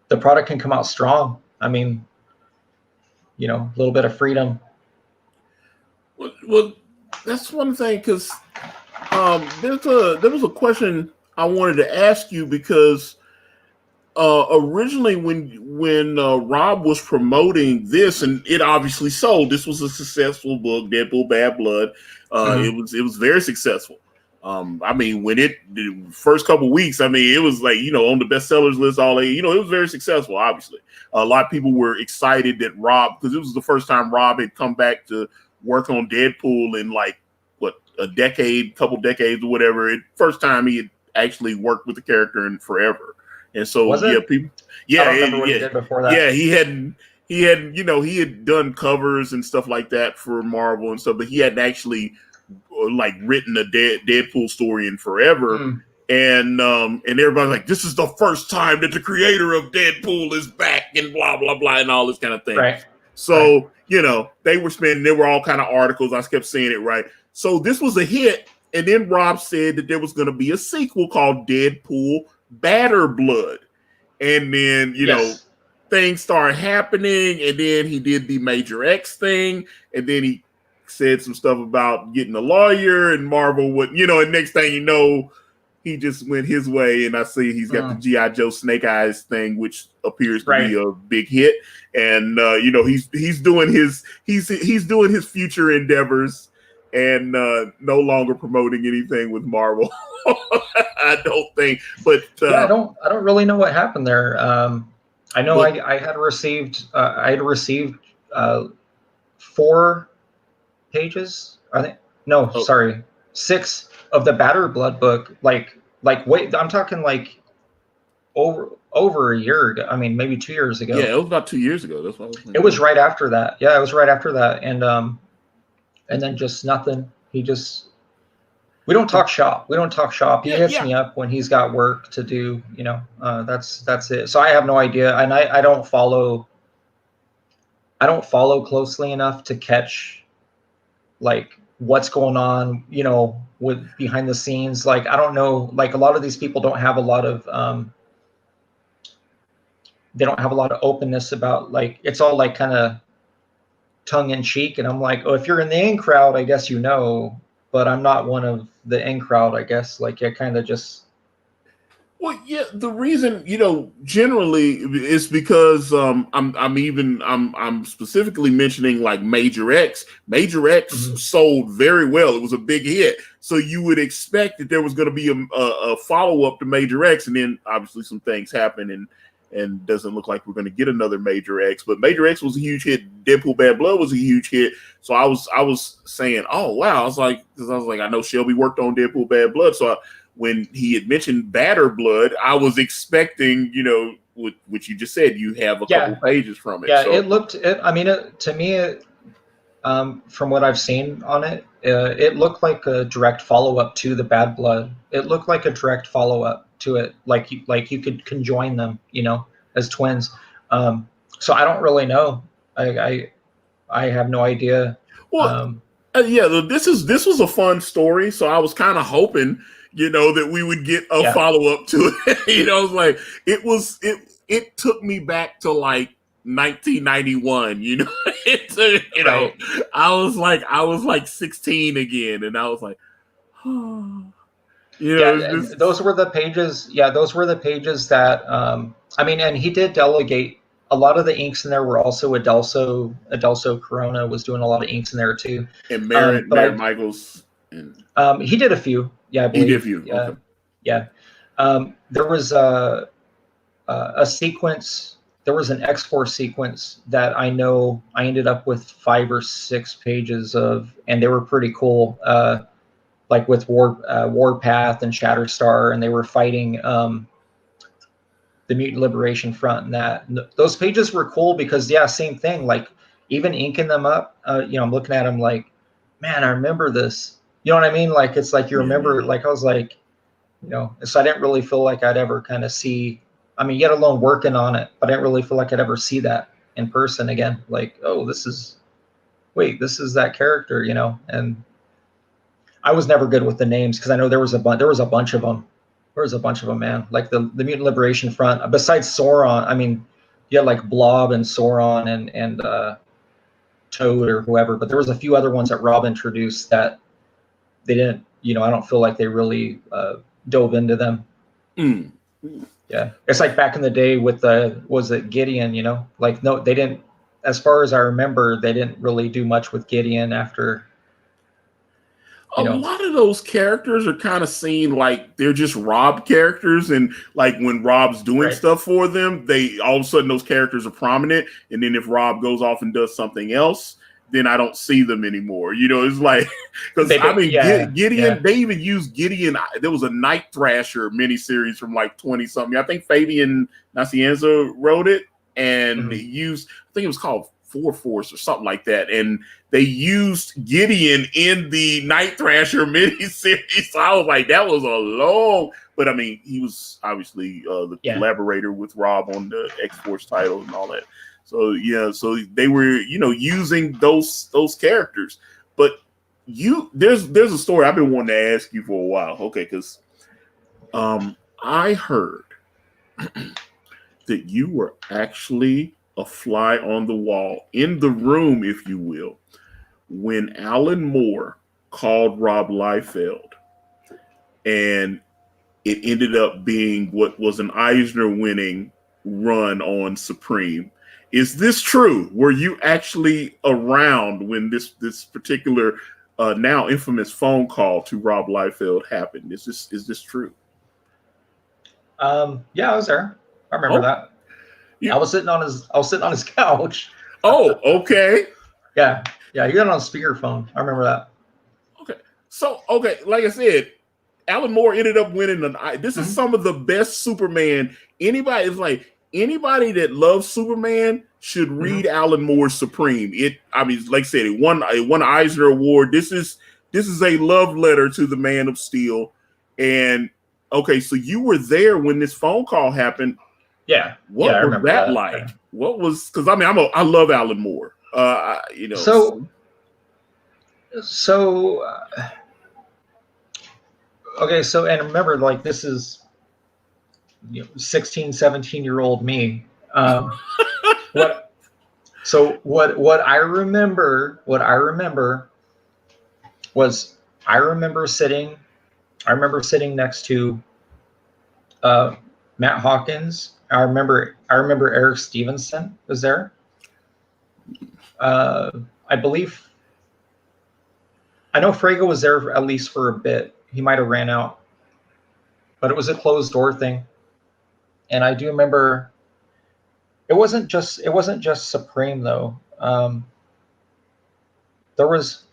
the product can come out strong. I mean, a little bit of freedom. Well, that's one thing, because there was a question I wanted to ask you, because originally when Rob was promoting this, and it obviously sold. This was a successful book, Deadpool Bad Blood. It was very successful. I mean, the first couple of weeks, I mean, it was like, on the bestsellers list, it was very successful. Obviously, a lot of people were excited that Rob, because it was the first time Rob had come back to work on Deadpool in like couple decades or whatever. First time he had actually worked with the character in forever. And so, people, I don't remember what he did before that. Yeah, he had done covers and stuff like that for Marvel and stuff, but he hadn't actually like written a Deadpool story in forever. And everybody's like, this is the first time that the creator of Deadpool is back, and blah blah blah, and all this kind of thing. Right. So there were all kind of articles. I kept saying it right. So this was a hit, and then Rob said that there was going to be a sequel called Deadpool Bad Blood, and then things started happening, and then he did the Major X thing, and then he said some stuff about getting a lawyer, and Marvel would, and next thing you know, he just went his way, and I see he's got the G.I. Joe Snake Eyes thing, which appears to be a big hit. And he's doing his future endeavors, and no longer promoting anything with Marvel. I don't think, but I don't really know what happened there. I know I had received 4 pages. I think sorry, 6 of the Batter Blood book. Like wait, I'm talking like over a year ago. I mean, maybe 2 years ago. Yeah, it was about 2 years ago. That's what I was thinking. It was right after that. Yeah, it was right after that, and then just nothing. We don't talk shop. He hits me up when he's got work to do. That's it. So I have no idea, and I don't follow closely enough to catch like what's going on, with behind the scenes. Like, I don't know, like a lot of these people don't have a lot of openness about, like, it's all like kind of tongue in cheek. And I'm like, oh, if you're in the in crowd, I guess but I'm not one of the in crowd, I guess. Like, I kind of just. Well, yeah, the reason, generally is because I'm specifically mentioning like Major X. Major X sold very well. It was a big hit. So you would expect that there was going to be a follow-up to Major X, and then obviously some things happen, and doesn't look like we're going to get another Major X. But Major X was a huge hit. Deadpool Bad Blood was a huge hit. So I was saying, oh wow, I was like, I know Shelby worked on Deadpool Bad Blood, so when he had mentioned Batter Blood, I was expecting, what you just said, you have a couple pages from it. Yeah, so. To me, from what I've seen on it, it looked like a direct follow-up to the Bad Blood. It looked like a direct follow-up to it, like you could conjoin them, as twins. So I don't really know. I have no idea. Well, this was a fun story, so I was kind of hoping, that we would get a follow-up to it. It took me back to like 1991, Right. I was like 16 again, and I was like, oh, those were the pages. Yeah, those were the pages that, and he did delegate. A lot of the inks in there were also Adelso Corona was doing a lot of inks in there too. And Merritt Michaels. He did a few. Yeah, I believe. He did a few. Yeah. Okay. Yeah. There was a sequence. There was an X-Force sequence that I know I ended up with 5 or 6 pages of, and they were pretty cool. Like with Warpath and Shatterstar, and they were fighting the Mutant Liberation Front, and that. And those pages were cool because, same thing. Like, even inking them up, I'm looking at them like, man, I remember this. You know what I mean? Like, it's like you remember, like, I was like, so I didn't really feel like I'd ever kind of see, yet alone working on it, but I didn't really feel like I'd ever see that in person again. Like, oh, this is that character, and I was never good with the names because I know there was a bunch of them. There was a bunch of them, man. Like the Mutant Liberation Front, besides Sauron, you had like Blob and Sauron and Toad or whoever, but there was a few other ones that Rob introduced that they didn't, I don't feel like they really dove into them. Yeah, it's like back in the day with was it Gideon? Like, no, they didn't. As far as I remember, they didn't really do much with Gideon after. A lot of those characters are kind of seen like they're just Rob characters, and like when Rob's doing stuff for them, they all of a sudden those characters are prominent, and then if Rob goes off and does something else, then I don't see them anymore. It's like, because Gideon, they even used Gideon. There was a Night Thrasher miniseries from like 20-something. I think Fabian Nasienza wrote it, and they used, I think it was called Force or something like that. And they used Gideon in the Night Thrasher miniseries. So I was like, that was a long, but he was obviously the collaborator with Rob on the X-Force title and all that. So so they were, using those characters. But there's a story I've been wanting to ask you for a while. Okay, because I heard that you were actually a fly on the wall, in the room, if you will, when Alan Moore called Rob Liefeld. And it ended up being what was an Eisner winning run on Supreme. Is this true? Were you actually around when this particular now infamous phone call to Rob Liefeld happened? Is this true? Yeah, I was there. I remember that. Yeah. I was sitting on his couch. Oh, okay. Yeah. He got it on speakerphone. I remember that. Okay. So, like I said, Alan Moore ended up winning this is some of the best Superman. Anybody that loves Superman should read Alan Moore's Supreme. Like I said, it won Eisner Award. This is a love letter to the Man of Steel. And okay, so you were there when this phone call happened. Yeah. What was that like? Yeah. What was, because I love Alan Moore. Okay, so and remember, like, this is 16, 17-year-old me. What I remember was I remember sitting next to Matt Hawkins. I remember Eric Stevenson was there. I know Frago was there at least for a bit. He might have ran out, but it was a closed door thing. And I do remember it wasn't just Supreme though. There was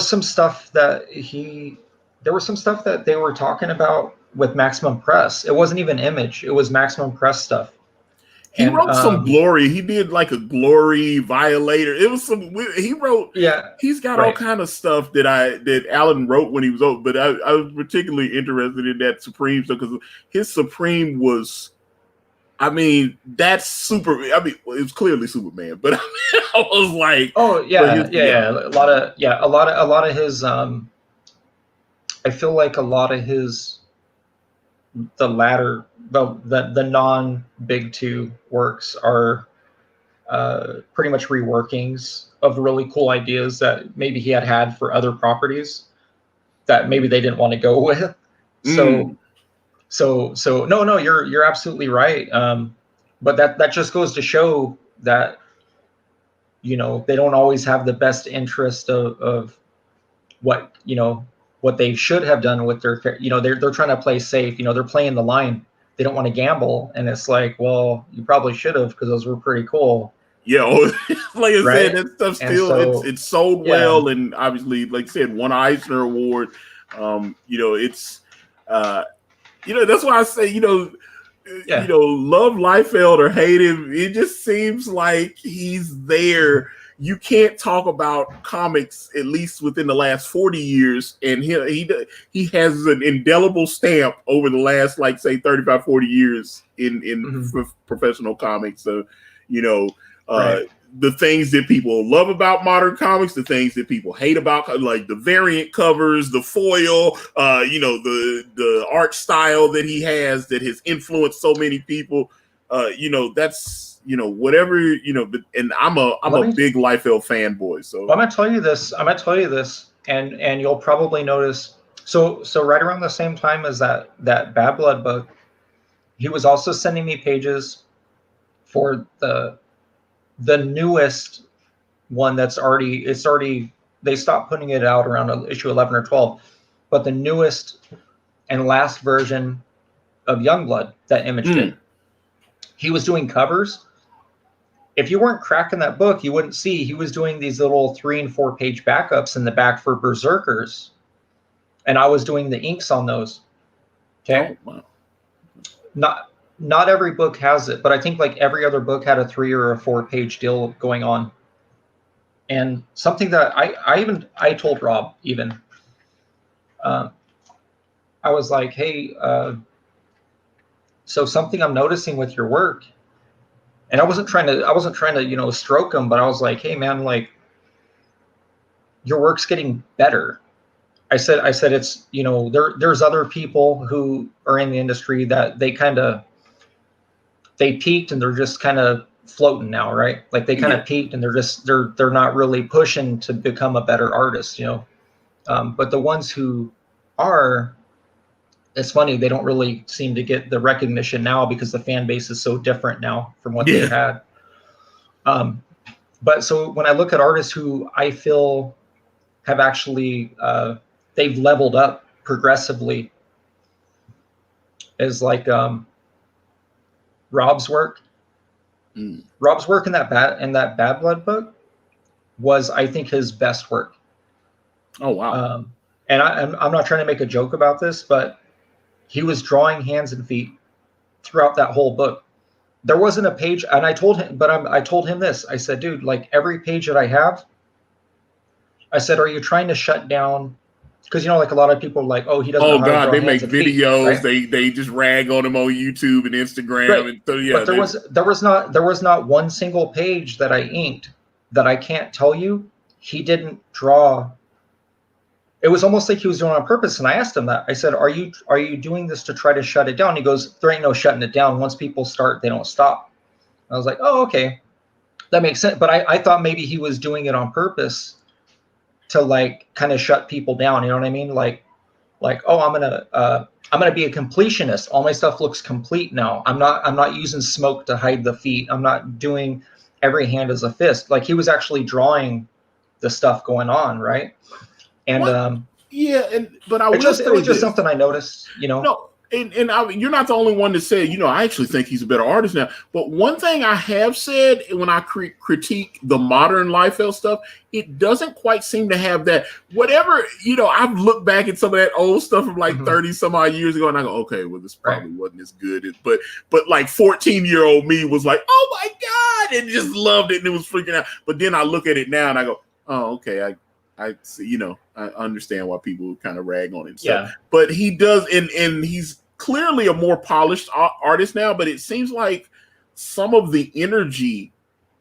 some stuff that they were talking about with Maximum Press. It wasn't even Image. It was Maximum Press stuff. He wrote some Glory. He did like a Glory Violator. It was he wrote. Yeah, he's got all kind of stuff that Alan wrote when he was old. But I was particularly interested in that Supreme stuff because his Supreme was. That's super. It was clearly Superman, but I was like, oh yeah, a lot of his. I feel like a lot of his. The latter, the non big two works are pretty much reworkings of really cool ideas that maybe he had for other properties that maybe they didn't want to go with. So no, you're absolutely right. But that just goes to show that they don't always have the best interest of what what they should have done with their, they're trying to play safe, they're playing the line. They don't want to gamble. And it's like, well, you probably should have, because those were pretty cool. Yeah. Like I said, that stuff still, it's sold well. And obviously, like I said, won Eisner Award. It's, that's why I say, love Liefeld or hate him. It just seems like he's there. You can't talk about comics, at least within the last 40 years, and he has an indelible stamp over the last, like, say, 35, 40 years in professional comics. So, the things that people love about modern comics, the things that people hate about, like the variant covers, the foil, the art style that he has that has influenced so many people. That's. Whatever, but I'm a big Liefeld fanboy. So I'm gonna tell you this, and you'll probably notice. So right around the same time as that Bad Blood book, he was also sending me pages for the newest one that's already they stopped putting it out around issue 11 or 12, but the newest and last version of Youngblood that Image did. He was doing covers. If you weren't cracking that book, you wouldn't see he was doing these little 3 and 4 page backups in the back for Berserkers. And I was doing the inks on those. Okay. Oh, wow. Not every book has it, but I think like every other book had a 3 or a 4 page deal going on. And something that I told Rob even, I was like, hey, so something I'm noticing with your work. And I wasn't trying to, stroke him, but I was like, hey man, like your work's getting better. I said it's, there's other people who are in the industry that they peaked and they're just kind of floating now, right? Like they kind of peaked and they're not really pushing to become a better artist, but the ones who are, it's funny, they don't really seem to get the recognition now because the fan base is so different now from what they had. But so when I look at artists who I feel have actually they've leveled up progressively, is like Rob's work. Rob's work in that Bad Blood book was, I think, his best work. Oh wow! And I'm not trying to make a joke about this, but he was drawing hands and feet throughout that whole book. There wasn't a page, and I told him this. I said, dude, like every page that I have, I said, are you trying to shut down? Because like a lot of people are like, oh, he doesn't know how to draw they hands make and videos. Feet, right? They just rag on him on YouTube and Instagram. Right. And so, yeah, but there was not one single page that I inked that I can't tell you he didn't draw. It was almost like he was doing it on purpose. And I asked him that. I said, are you doing this to try to shut it down? He goes, there ain't no shutting it down. Once people start, they don't stop. I was like, oh, okay, that makes sense. But I thought maybe he was doing it on purpose to like kind of shut people down. You know what I mean? Like, oh, I'm gonna be a completionist. All my stuff looks complete now. I'm not using smoke to hide the feet. I'm not doing every hand as a fist. Like he was actually drawing the stuff going on, right? And but I it was just something I noticed, No, you're not the only one that said, I actually think he's a better artist now. But one thing I have said when I critique the modern Liefeld stuff, it doesn't quite seem to have that. Whatever, I've looked back at some of that old stuff from like 30 some odd years ago, and I go, okay, well, this probably wasn't as good. But like 14-year-old me was like, oh my God, and just loved it, and it was freaking out. But then I look at it now and I go, oh, okay, I see, I understand why people kind of rag on him. So, but he does, and he's clearly a more polished artist now, but it seems like some of the energy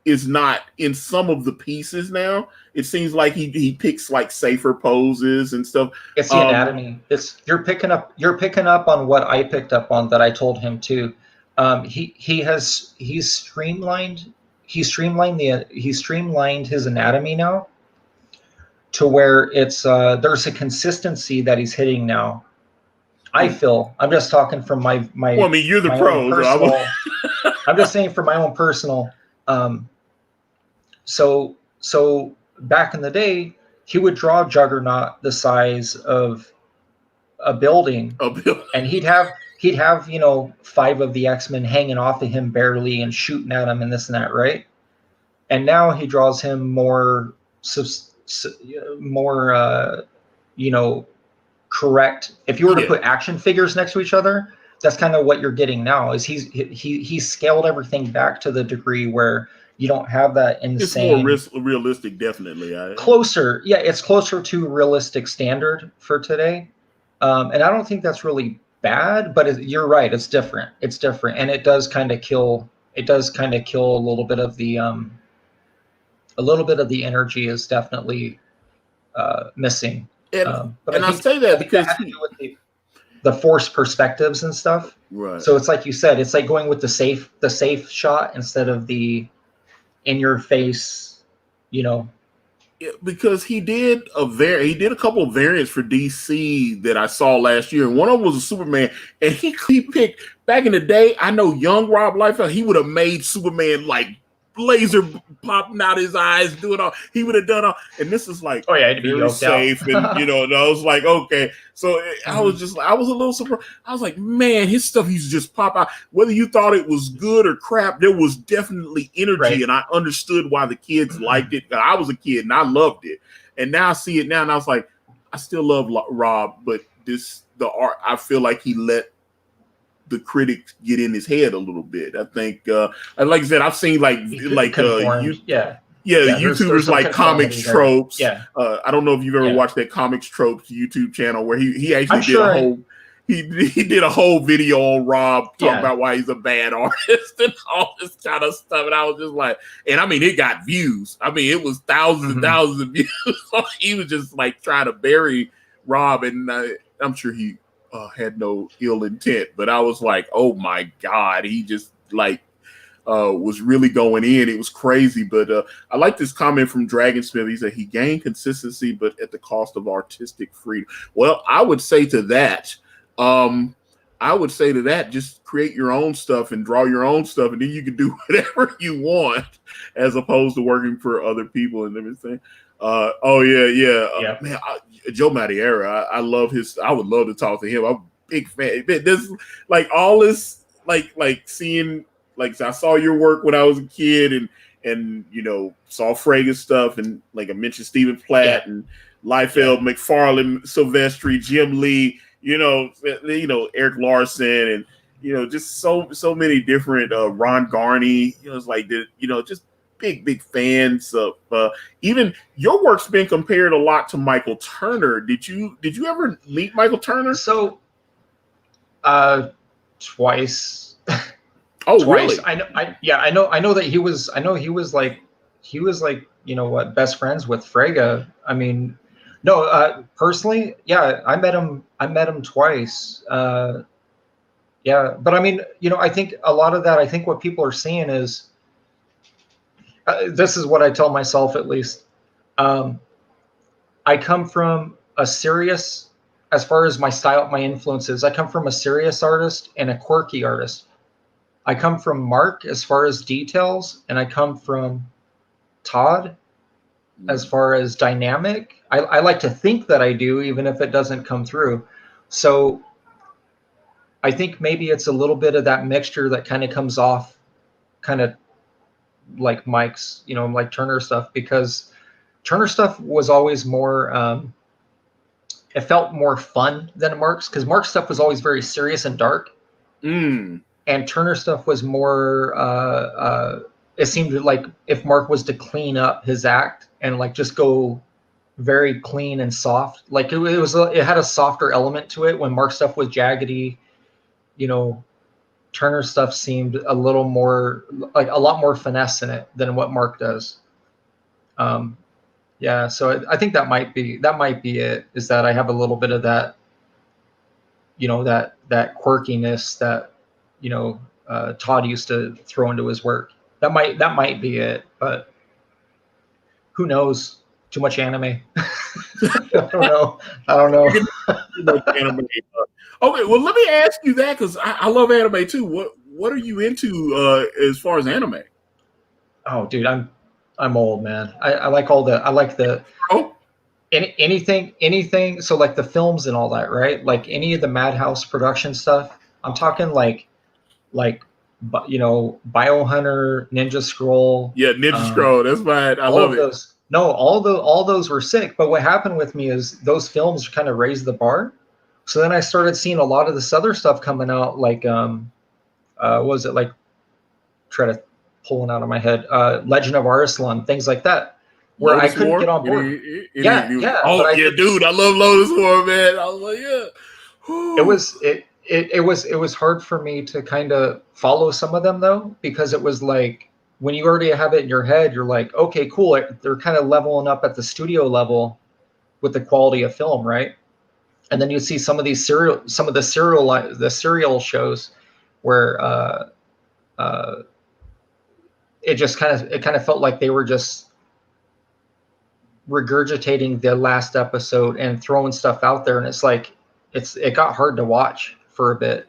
is not in some of the pieces now. It seems like he picks like safer poses and stuff. It's the anatomy. You're picking up on what I picked up on that I told him too. He's streamlined his anatomy now to where it's there's a consistency that he's hitting now. I feel, I'm just talking from my well, I mean, you're the pro. I'm just saying from my own personal. So back in the day, he would draw Juggernaut the size of a building, and he'd have 5 of the X-Men hanging off of him barely and shooting at him and this and that, right? And now he draws him more correct. If you were to put action figures next to each other, that's kind of what you're getting now. Is he's scaled everything back to the degree where you don't have that insane. It's more realistic, definitely. Closer, it's closer to realistic standard for today, and I don't think that's really bad. But you're right, it's different. It's different, and it does kind of kill. It does kind of kill a little bit of the energy is definitely missing. But I say that because that had to do with the forced perspectives and stuff. Right. So it's like you said, it's like going with the safe shot instead of the in your face, because he did a couple of variants for DC that I saw last year, and one of them was a Superman, and he picked back in the day. I know young Rob Liefeld, he would have made Superman like laser popping out his eyes, doing all he would have done all, and this is like very safe, and and I was like, okay. So I was a little surprised. I was like, man, his stuff used to just pop out. Whether you thought it was good or crap, there was definitely energy, and I understood why the kids liked it. I was a kid and I loved it, and now I see it now, and I was like, I still love Rob, but the art, I feel like he let the critics get in his head a little bit. I think, like I said, I've seen YouTubers like Comics Tropes. Yeah. I don't know if you've ever watched that Comics Tropes YouTube channel where he actually he did a whole video on Rob talking about why he's a bad artist and all this kind of stuff. And I was just like, and I mean, it got views. I mean, it was thousands and thousands of views. So he was just like trying to bury Rob, and I'm sure he had no ill intent, but I was like, oh my God, he just like was really going in. It was crazy. But I like this comment from Dragonsmith. He said he gained consistency, but at the cost of artistic freedom. Well, I would say to that, I would say to that, just create your own stuff and draw your own stuff, and then you can do whatever you want, as opposed to working for other people and everything. Oh yeah. Yeah. Man, Joe Madureira, I love his. I would love to talk to him. I'm a big fan. This like all this like seeing like I saw your work when I was a kid and saw Frager's stuff, and like I mentioned Stephen Platt and Liefeld, McFarlane, Silvestri, Jim Lee, Eric Larson, and just so many different Ron Garney. It's like just big fans of even your work's been compared a lot to Michael Turner. Did you ever meet Michael Turner? So twice. Oh, twice. Really? I know that he was like best friends with Frege. I mean, no, personally, yeah, I met him twice. But I mean, I think a lot of that, I think what people are seeing is, this is what I tell myself at least. I come from a serious, as far as my style, my influences, I come from a serious artist and a quirky artist. I come from Mark as far as details, and I come from Todd as far as dynamic. I like to think that I do, even if it doesn't come through. So I think maybe it's a little bit of that mixture that kind of comes off kind of like Mike's, like Turner stuff, because Turner stuff was always more, it felt more fun than Mark's, because Mark's stuff was always very serious and dark. And Turner stuff was more, it seemed like if Mark was to clean up his act and like just go very clean and soft, like it had a softer element to it. When Mark stuff was jaggedy, Turner stuff seemed a little more, like a lot more finesse in it than what Mark does. So I think that might be it, is that I have a little bit of that, that quirkiness that, Todd used to throw into his work. That might be it, but who knows? Too much anime. I don't know. Okay, well, let me ask you that, because I love anime too. What are you into as far as anime? Oh, dude, I'm old, man. I like anything. So like the films and all that, right? Like any of the Madhouse production stuff. I'm talking like Biohunter, Ninja Scroll. Yeah, Ninja Scroll. That's fine. I love it. Those, no, all those were sick. But what happened with me is those films kind of raised the bar. So then I started seeing a lot of this other stuff coming out, like what was it, like, try to pull it out of my head, Legend of Arslan, things like that, where I couldn't get on board. Oh yeah, dude, I love Lotus War, man. I was like, yeah. It was hard for me to kind of follow some of them, though, because it was like, when you already have it in your head, you're like, okay, cool. They're kind of leveling up at the studio level with the quality of film, right? And then you see some of the serial shows where it kind of felt like they were just regurgitating the last episode and throwing stuff out there, and it's like it got hard to watch for a bit.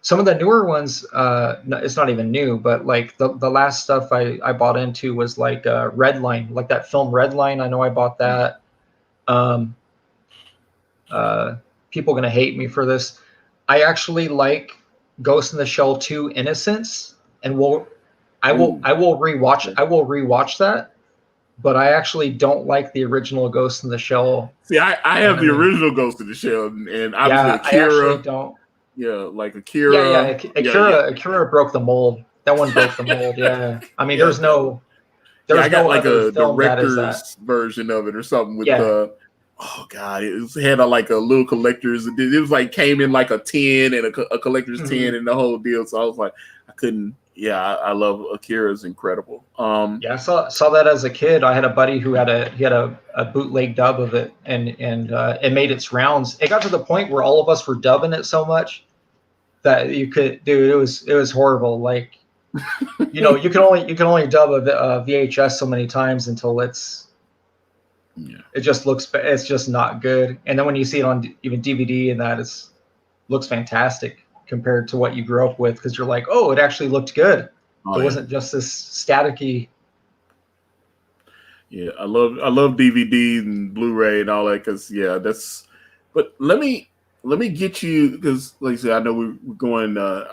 Some of the newer ones, it's not even new, but like the last stuff I bought into was like Redline, like that film Redline. I know I bought that. People are gonna hate me for this. I actually like Ghost in the Shell 2 Innocence, and I will rewatch that, but I actually don't like the original Ghost in the Shell. See, I have the original Ghost in the Shell, and obviously Akira. I actually don't. Yeah, like Akira. Akira broke the mold. That one broke the mold. Yeah, I mean, there's no. I got like a director's version of it or something with oh god, it had like a little collector's. It was like came in like a 10 and a collector's 10 and the whole deal. So I was like, I couldn't. Yeah, I love Akira's incredible. I saw that as a kid. I had a buddy who had a bootleg dub of it, and it made its rounds. It got to the point where all of us were dubbing it so much that you could, dude, it was horrible. Like, you can only dub a VHS so many times until it just looks, it's just not good. And then when you see it on even DVD and that, looks fantastic compared to what you grew up with, because you're like, oh, it actually looked good. It wasn't just this staticky. Yeah, I love DVD and Blu-ray and all that, because that's. But let me get you, because like I said, I know we're going. I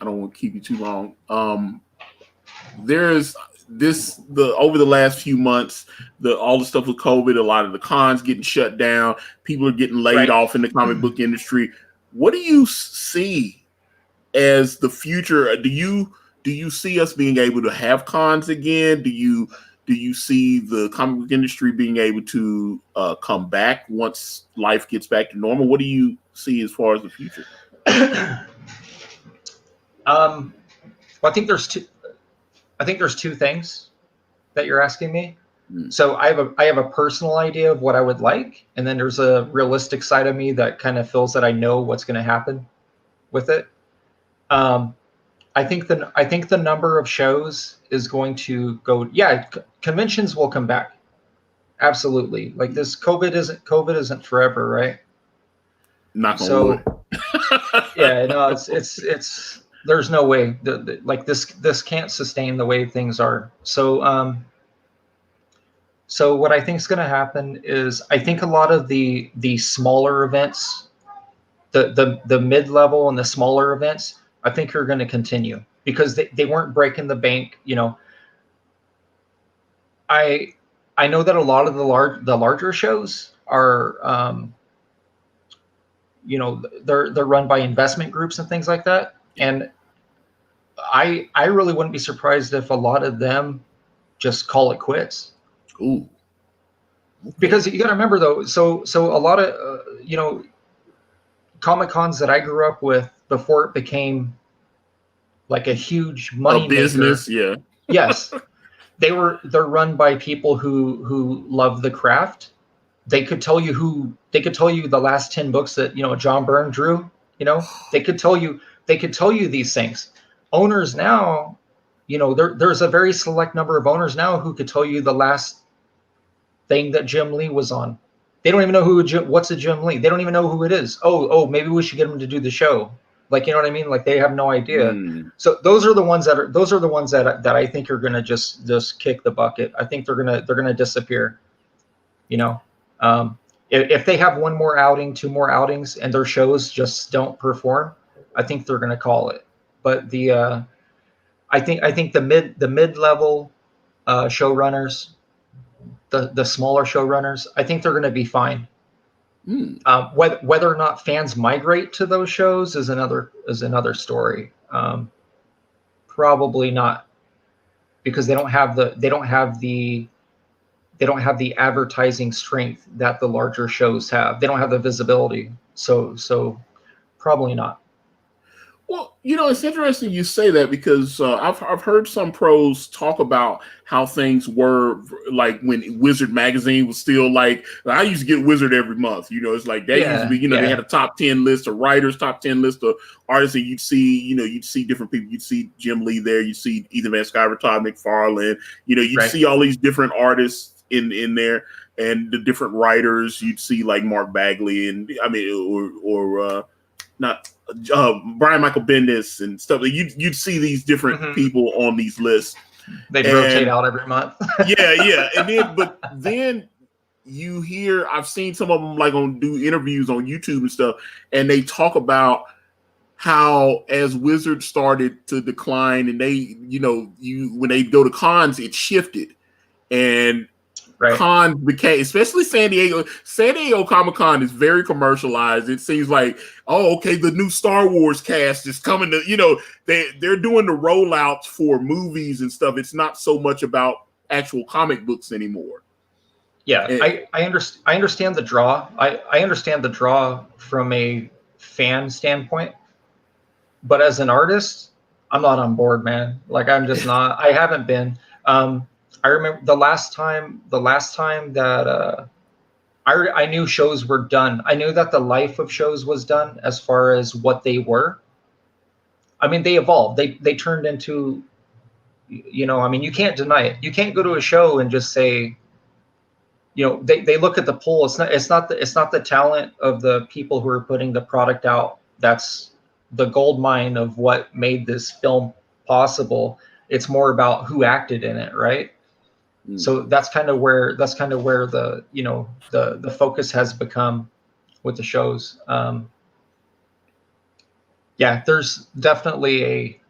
don't want to keep you too long. There's over the last few months, all the stuff with COVID, a lot of the cons getting shut down, people are getting laid off in the comic book industry. What do you see as the future? Do you see us being able to have cons again? Do you see the comic book industry being able to come back once life gets back to normal? What do you see as far as the future? Well, I think there's two things that you're asking me. So I have a personal idea of what I would like, and then there's a realistic side of me that kind of feels that I know what's going to happen with it. I think the number of shows is going to go. Yeah, conventions will come back. Absolutely. Like this, COVID isn't forever, right? Not gonna yeah, no, it's there's no way like this can't sustain the way things are. So what I think is going to happen is, I think a lot of the smaller events, the mid-level and the smaller events, I think are going to continue, because they weren't breaking the bank. I know that a lot of the larger shows are they're run by investment groups and things like that, and I really wouldn't be surprised if a lot of them just call it quits. Ooh. Because you got to remember though, so a lot of Comic Cons that I grew up with before it became like a huge money business, maker, yes, they're run by people who love the craft. They could tell you the last 10 books that John Byrne drew. They could tell you these things. Owners now, there's a very select number of owners now who could tell you the last thing that Jim Lee was on. They don't even know what's a Jim Lee. They don't even know who it is. Oh, maybe we should get him to do the show. Like, you know what I mean? Like, they have no idea. So those are the ones that I think are gonna just kick the bucket. I think they're gonna disappear. If they have one more outing, two more outings, and their shows just don't perform, I think they're gonna call it. But I think the mid-level showrunners, the smaller showrunners, I think they're going to be fine. Whether or not fans migrate to those shows is another story. Probably not, because they don't have the advertising strength that the larger shows have. They don't have the visibility. So probably not. Well, it's interesting you say that, because I've heard some pros talk about how things were like when Wizard magazine was still like, I used to get Wizard every month. It's like that used to be, they had a top 10 list of writers, top 10 list of artists, and you'd see different people. You'd see Jim Lee there, you'd see Ethan Van Sciver, Todd McFarlane, you'd see all these different artists in there, and the different writers. You'd see like Mark Bagley, and not Brian Michael Bendis and stuff. You'd see these different people on these lists. They rotate out every month. yeah. And then you hear, I've seen some of them like do interviews on YouTube and stuff, and they talk about how as Wizard started to decline, and they, when they go to cons, it shifted, and cons became, especially San Diego Comic-Con is very commercialized. It seems like, the new Star Wars cast is coming to, they're doing the rollouts for movies and stuff. It's not so much about actual comic books anymore. Yeah, I understand the draw. I understand the draw from a fan standpoint, but as an artist, I'm not on board, man. Like, I'm just not. I haven't been. I remember the last time that I knew shows were done. I knew that the life of shows was done as far as what they were. I mean, they evolved. They turned into, you can't deny it. You can't go to a show and just say, they look at the poll. It's not the talent of the people who are putting the product out that's the gold mine of what made this film possible. It's more about who acted in it, right? So that's kind of where the, you know, the focus has become with the shows. Yeah, there's definitely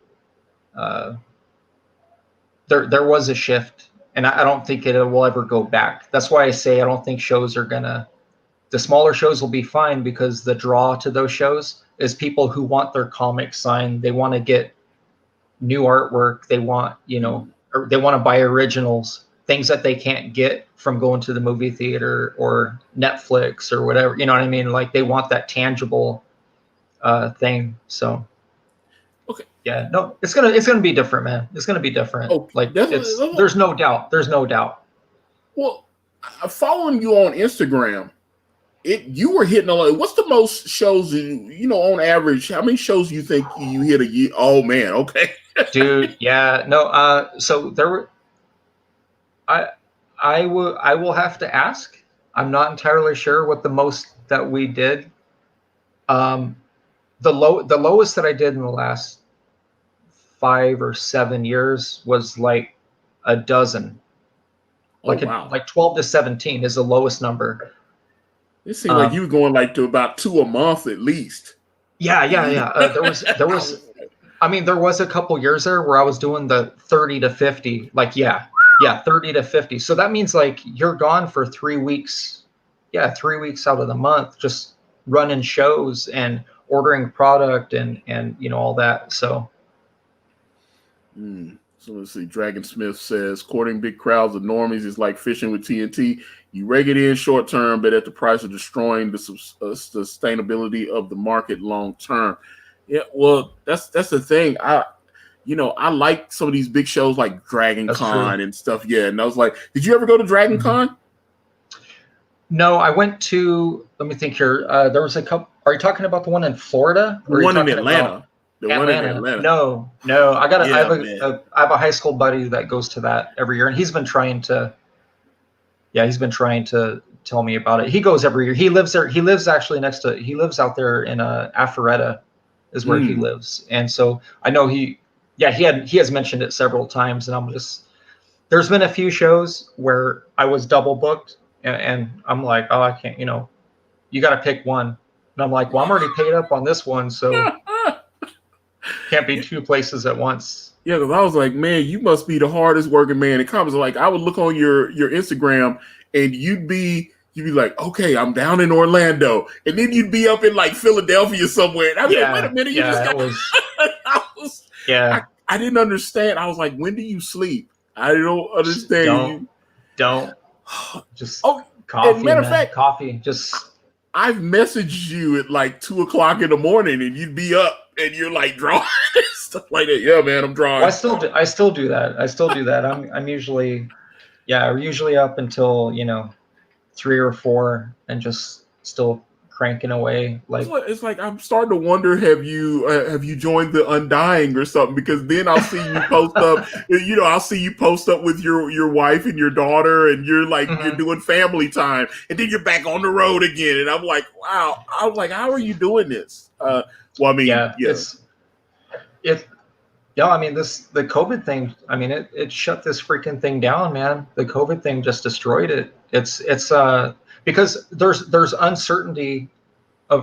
a there was a shift, and I don't think it will ever go back. That's why I say I don't think shows are gonna. The smaller shows will be fine because the draw to those shows is people who want their comics signed. They want to get new artwork. They want, you know, or they want to buy originals, things that they can't get from going to the movie theater or Netflix or whatever. You know what I mean? Like they want that tangible thing. So Okay. yeah, no, it's gonna be different, man. It's gonna be different. Oh, Like definitely. there's no doubt. There's no doubt. Well, following you on Instagram, you were hitting a lot. What's the most shows you know on average? How many shows do you think you hit a year? Oh man, okay. Dude, yeah, no. So there were. I will have to ask. I'm not entirely sure what the most that we did. The lowest that I did in the last 5 or 7 years was like a dozen. Like wow. Like 12 to 17 is the lowest number. It seemed like you were going like to about 2 a month at least. Yeah. There was. I mean, there was a couple years there where I was doing the 30 to 50. Like, yeah, 30 to 50. So that means like you're gone for 3 weeks. Yeah, 3 weeks out of the month, just running shows and ordering product and you know all that. So. So let's see. Dragon Smith says, courting big crowds of normies is like fishing with TNT. You rake it in short term, but at the price of destroying the sustainability of the market long term. Yeah, well, that's the thing. I like some of these big shows like Dragon Con and stuff. Yeah, and I was like, did you ever go to Dragon Con? No, I went to. Let me think here. There was a couple. Are you talking about the one in Florida? The one in Atlanta. The one in Atlanta. No. I got. I have a high school buddy that goes to that every year, and he's been trying to. Yeah, he's been trying to tell me about it. He goes every year. He lives there. He lives actually next to. He lives out there in Alpharetta, is where he lives, and so I know he. Yeah, he has mentioned it several times, and I'm just. There's been a few shows where I was double booked, and I'm like, oh, I can't. You know, you got to pick one, and I'm like, well, I'm already paid up on this one, so. Can't be two places at once. Yeah, because I was like, man, you must be the hardest working man in comics. Like, I would look on your Instagram, and you'd be like, okay, I'm down in Orlando, and then you'd be up in like Philadelphia somewhere. And I was like, wait a minute, you just got. I didn't understand. I was like, when do you sleep? I don't understand. Don't just coffee. Matter of fact, coffee. Just I've messaged you at like 2 o'clock in the morning, and you'd be up. And you're like drawing stuff like that. Yeah, man, I'm drawing. Well, I still do that. I'm usually up until 3 or 4 and just still cranking away. Like it's like I'm starting to wonder, have you joined the Undying or something? Because then I'll see you post up. I'll see you post up with your wife and your daughter, and you're like you're doing family time, and then you're back on the road again. And I'm like, wow. I was like, how are you doing this? Well, I mean, I mean, the COVID thing, I mean, it shut this freaking thing down, man. The COVID thing just destroyed it. It's because there's uncertainty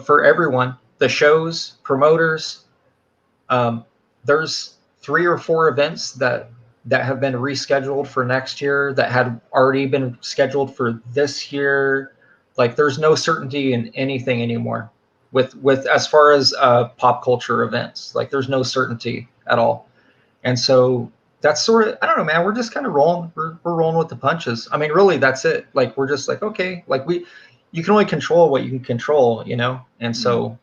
for everyone, the shows, promoters. There's 3 or 4 events that have been rescheduled for next year that had already been scheduled for this year. Like there's no certainty in anything anymore. With as far as pop culture events, like there's no certainty at all, and so that's sort of, I don't know, man. We're just kind of rolling. We're rolling with the punches. I mean, really, that's it. Like we're just like, okay, like you can only control what you can control, And so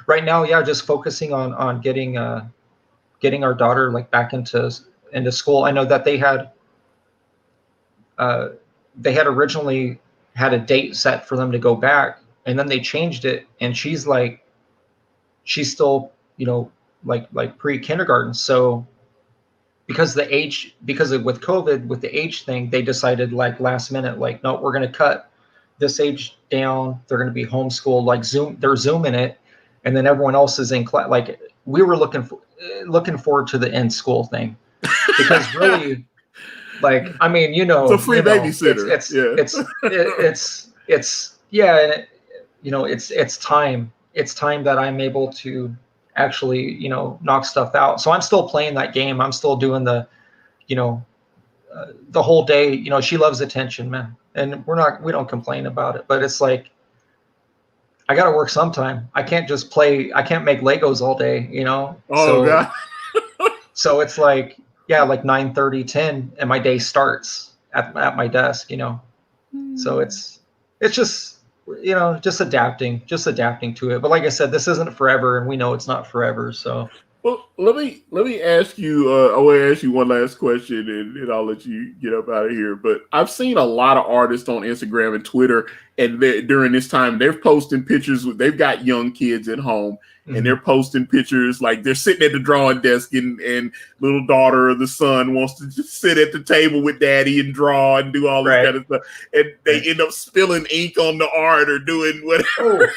right now, just focusing on getting our daughter like back into school. I know that they had originally had a date set for them to go back. And then they changed it, and she's still, like pre-kindergarten. So because with COVID, with the age thing, they decided like last minute, like, no, we're going to cut this age down. They're going to be homeschooled, like they're Zooming it. and then everyone else is in class. Like we were looking forward to the end school thing, because really, like, I mean, It's a free babysitter. it's yeah, and it's time. It's time that I'm able to actually, knock stuff out. So I'm still playing that game. I'm still doing the whole day. She loves attention, man, and we don't complain about it. But it's like, I got to work sometime. I can't just play. I can't make Legos all day, Oh God. So it's like, yeah, like 9:30, 10, and my day starts at my desk, So it's just, just adapting to it. But like I said, this isn't forever, and we know it's not forever. So, well, let me ask you. I want to ask you one last question, and I'll let you get up out of here. But I've seen a lot of artists on Instagram and Twitter, and during this time, they're posting pictures. They've got young kids at home, and they're posting pictures like they're sitting at the drawing desk, and little daughter or the son wants to just sit at the table with daddy and draw and do all this kind of stuff, and they end up spilling ink on the art or doing whatever.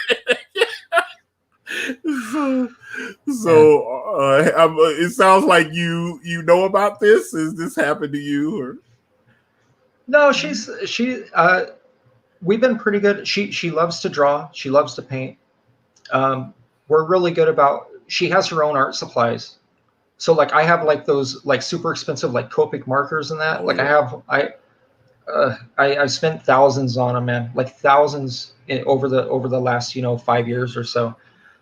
It sounds like you know about this. Has this happened to you? Or no, we've been pretty good. She loves to draw. She loves to paint. We're really good about. She has her own art supplies. So like I have like those like super expensive like Copic markers and that. I spent thousands on them, man. Like thousands over the last 5 years or so.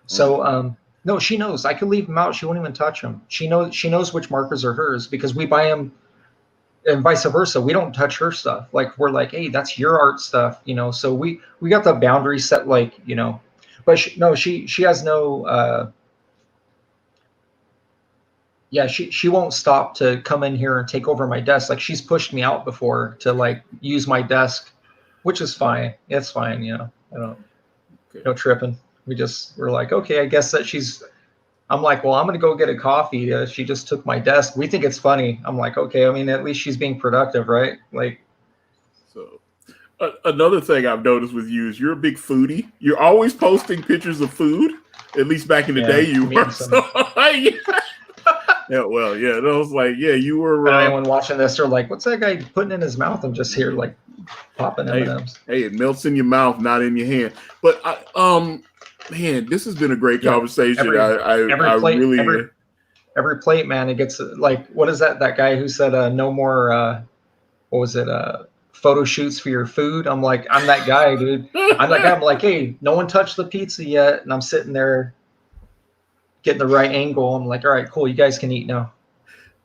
So no, she knows. I could leave them out. She won't even touch them. She knows which markers are hers because we buy them, and vice versa. We don't touch her stuff. Like we're like, hey, that's your art stuff, So we got the boundary set, like But she has no. She won't stop to come in here and take over my desk. Like she's pushed me out before to like use my desk, which is fine. It's fine, I don't. No tripping. We're like, okay, I guess that I'm like, well, I'm going to go get a coffee. She just took my desk. We think it's funny. I'm like, okay, I mean, at least she's being productive, right? Like, so another thing I've noticed with you is you're a big foodie. You're always posting pictures of food. At least back in the day you were. So, yeah, well, yeah, I was like, yeah, you were. Anyone watching this are like, what's that guy putting in his mouth? I'm just here like popping M&Ms. Hey, it melts in your mouth, not in your hand. But man, this has been a great conversation. Every plate, man, it gets like, what is that guy who said no more what was it, photo shoots for your food? I'm like, I'm that guy, dude. I'm that guy. I'm like, hey, no one touched the pizza yet, and I'm sitting there getting the right angle. I'm like, all right, cool, you guys can eat now.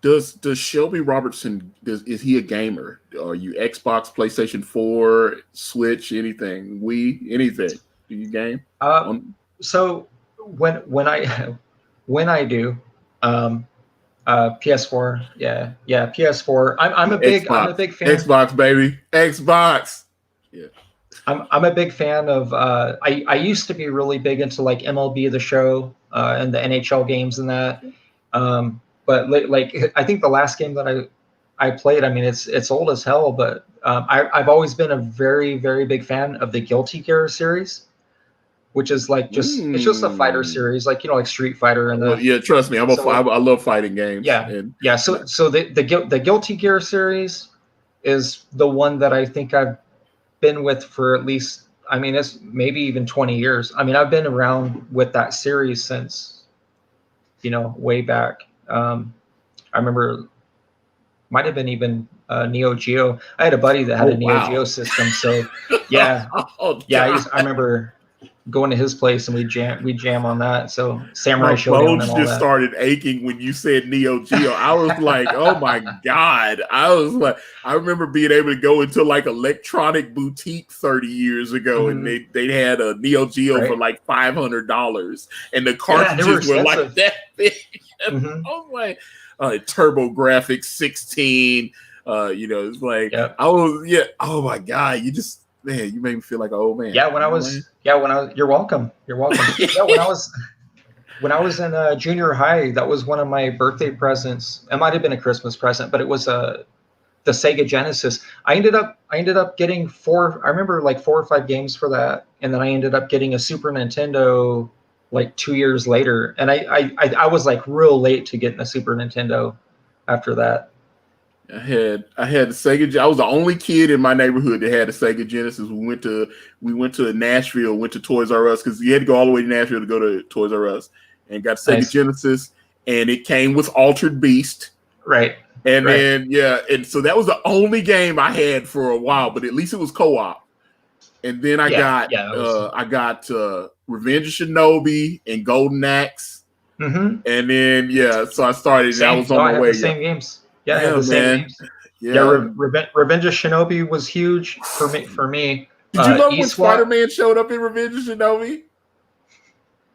Does Shelby Robertson, is he a gamer? Are you Xbox, PlayStation 4, Switch, anything, Wii, anything? Do you game? So when I do, PS4, yeah, PS4. I'm a big fan. Xbox, baby, Xbox. Yeah. I'm a big fan of. I used to be really big into like MLB The Show and the NHL games and that. But like I think the last game that I played, I mean it's old as hell, but I've always been a very, very big fan of the Guilty Gear series, which is like it's just a fighter series, like like Street Fighter and yeah, trust me, I love fighting games. Yeah. So the Guilty Gear series is the one that I think I've been with for at least, I mean, it's maybe even 20 years. I mean, I've been around with that series since way back. I remember, might have been even Neo Geo. I had a buddy that had a Neo Geo system, so yeah, I remember going to his place and we jam on that. So Samurai Shodown and all that. Started aching when you said Neo Geo. I was like, oh my God. I remember being able to go into like Electronic Boutique 30 years ago, and they had a Neo Geo for like $500, and the cartridges were like that big. I was like, TurboGrafx 16. It's like oh my God, you made me feel like an old man. You're welcome. When I was in junior high, that was one of my birthday presents. It might have been a Christmas present, but it was the Sega Genesis. I ended up getting I remember like 4 or 5 games for that, and then I ended up getting a Super Nintendo like 2 years later, and I was like real late to getting a Super Nintendo after that. I had the Sega. I was the only kid in my neighborhood that had a Sega Genesis. We went to Nashville, went to Toys R Us because you had to go all the way to Nashville to go to Toys R Us, and got Sega Nice. Genesis, and it came with Altered Beast. Right. And Right. then and so that was the only game I had for a while, but at least it was co-op. And then I got Revenge of Shinobi and Golden Axe. Mm-hmm. And then so I started. Same. I was on my way. The same games. Yeah, I had Yeah, the same man. games. Yeah. Revenge of Shinobi was huge for me. Did you love when East Spider-Man showed up in Revenge of Shinobi?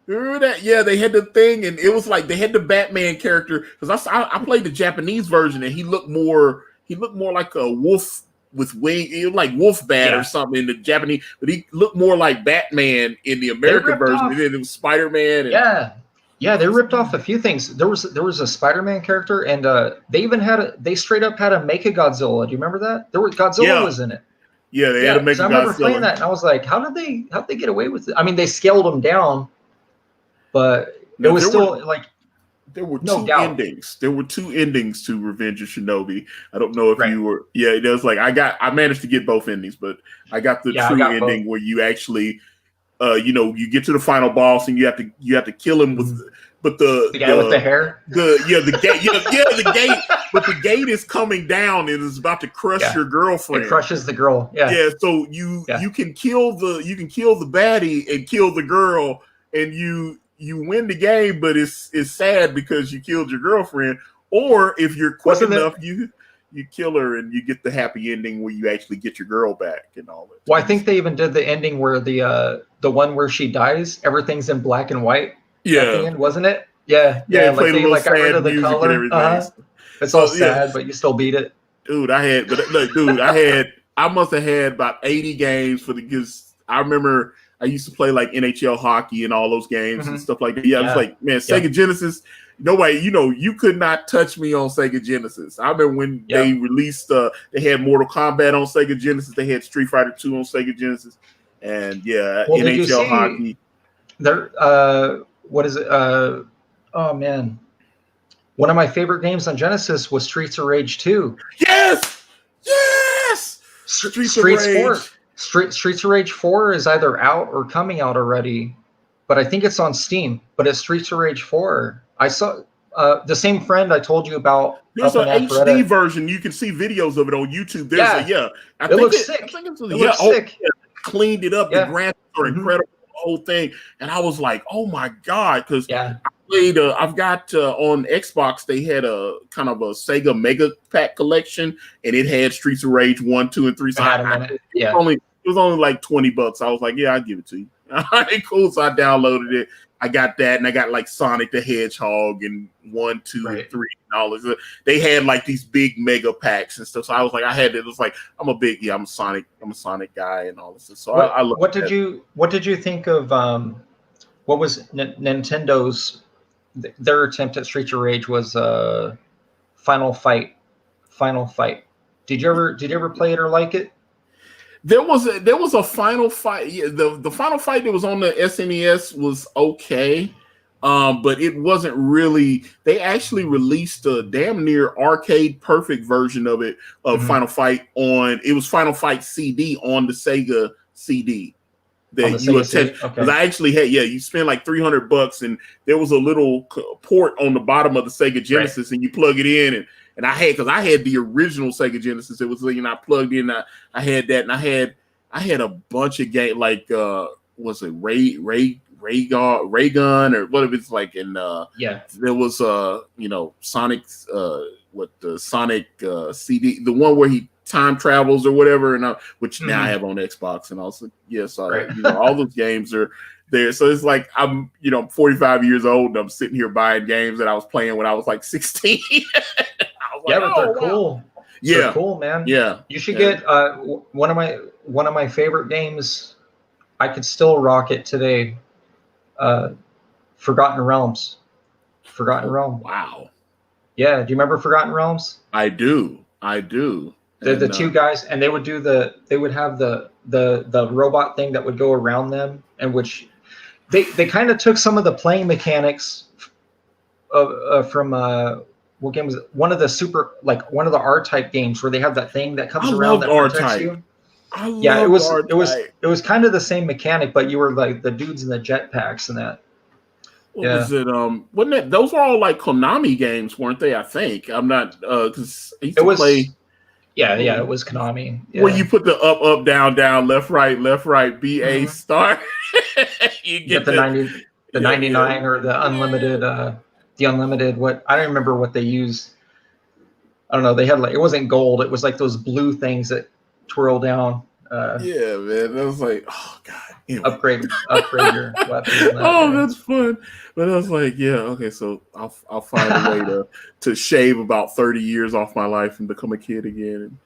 Remember that? Yeah, they had the thing, and it was like they had the Batman character because I played the Japanese version, and he looked more like a wolf with wings, like Wolfbat or something in the Japanese, but he looked more like Batman in the American version, and then it was Spider-Man. And, yeah, they ripped off a few things. There was a Spider-Man character, and they even they straight up had a Mechagodzilla. Do you remember that? Godzilla was in it. Yeah, they had a Mechagodzilla. I remember playing that, and I was like, how did they get away with it? I mean, they scaled them down, but it was still like there were two endings. There were two endings to Revenge of Shinobi. I don't know if you were. Yeah, it was like I managed to get both endings, but I got the true ending where you actually, you get to the final boss and you have to kill him with. But the guy with the hair, the gate, but the gate is coming down and is about to crush your girlfriend. It crushes the girl. Yeah. So you can kill the baddie and kill the girl, and you win the game, but it's sad because you killed your girlfriend. Or if you're quick enough, you kill her and you get the happy ending where you actually get your girl back and all that. Well, I think they even did the ending where the one where she dies, everything's in black and white. Yeah, at the end, wasn't it? Yeah. Like they got rid of the color. It's all sad, but you still beat it. Dude, I must have had about 80 games because I remember I used to play like NHL hockey and all those games and stuff like that. Yeah, I was like, man, Sega Genesis. Nobody, you could not touch me on Sega Genesis. I remember when they released, they had Mortal Kombat on Sega Genesis. They had Street Fighter 2 on Sega Genesis, and NHL hockey. There, what is it? Oh man, one of my favorite games on Genesis was Streets of Rage 2. Yes. Streets of Rage 4 is either out or coming out already, but I think it's on Steam. But it's Streets of Rage 4. I saw the same friend I told you about. There's an HD version. You can see videos of it on YouTube. It looks sick. It looks sick. Cleaned it up. The graphics are incredible. The whole thing, and I was like, "Oh my god!" Because I played. I've got on Xbox. They had a kind of a Sega Mega Pack collection, and it had Streets of Rage 1, 2, and 3. So it was only like $20. I was like, "Yeah, I'll give it to you." All right, cool. So I downloaded it. I got that, and I got like Sonic the Hedgehog and 1, 2, and 3 and all this. They had like these big mega packs and stuff. So I was like, it was like I'm a Sonic guy and all this. So what did you think of what was Nintendo's their attempt at Streets of Rage was Final Fight. Did you ever play it or like it? There was a Final Fight. Yeah, the Final Fight that was on the SNES was okay, but it wasn't really. They actually released a damn near arcade perfect version of it Final Fight on. It was Final Fight CD on the Sega CD that you attach. Because I actually had you spend like $300 and there was a little port on the bottom of the Sega Genesis and you plug it in and I had the original Sega Genesis. It was I plugged in. I had that, and I had a bunch of games like was it Ray Gun or whatever it's like, and there was Sonic's the Sonic CD, the one where he time travels or whatever, and which now I have on Xbox, and also all those games are there. So it's like I'm 45 years old and I'm sitting here buying games that I was playing when I was like 16. But they're cool. Yeah, they're cool, man. Yeah, you should get one of my favorite games. I could still rock it today. Forgotten Realms. Wow. Yeah, do you remember Forgotten Realms? I do. The two guys, and they would have the robot thing that would go around them, and which they kind of took some of the playing mechanics from what game was it? One of the R-type games where they have that thing that comes I around loved that protects R-Type. you. I Yeah, loved R-Type. it was kind of the same mechanic, but you were like the dudes in the jetpacks and that. What was it? Wasn't it? Those were all like Konami games, weren't they? I think I'm not because I used to play. Yeah, it was Konami. Yeah. Where you put the up, up, down, down, left, right, BA start. You get the 99 or the unlimited. The unlimited. What I don't remember what they used. I don't know. They had it wasn't gold. It was like those blue things that twirl down. Yeah, man. That was like, oh god. Anyway. Upgrade your weapons. That's fun. But I was like, yeah, okay. So I'll find a way to shave about 30 years off my life and become a kid again and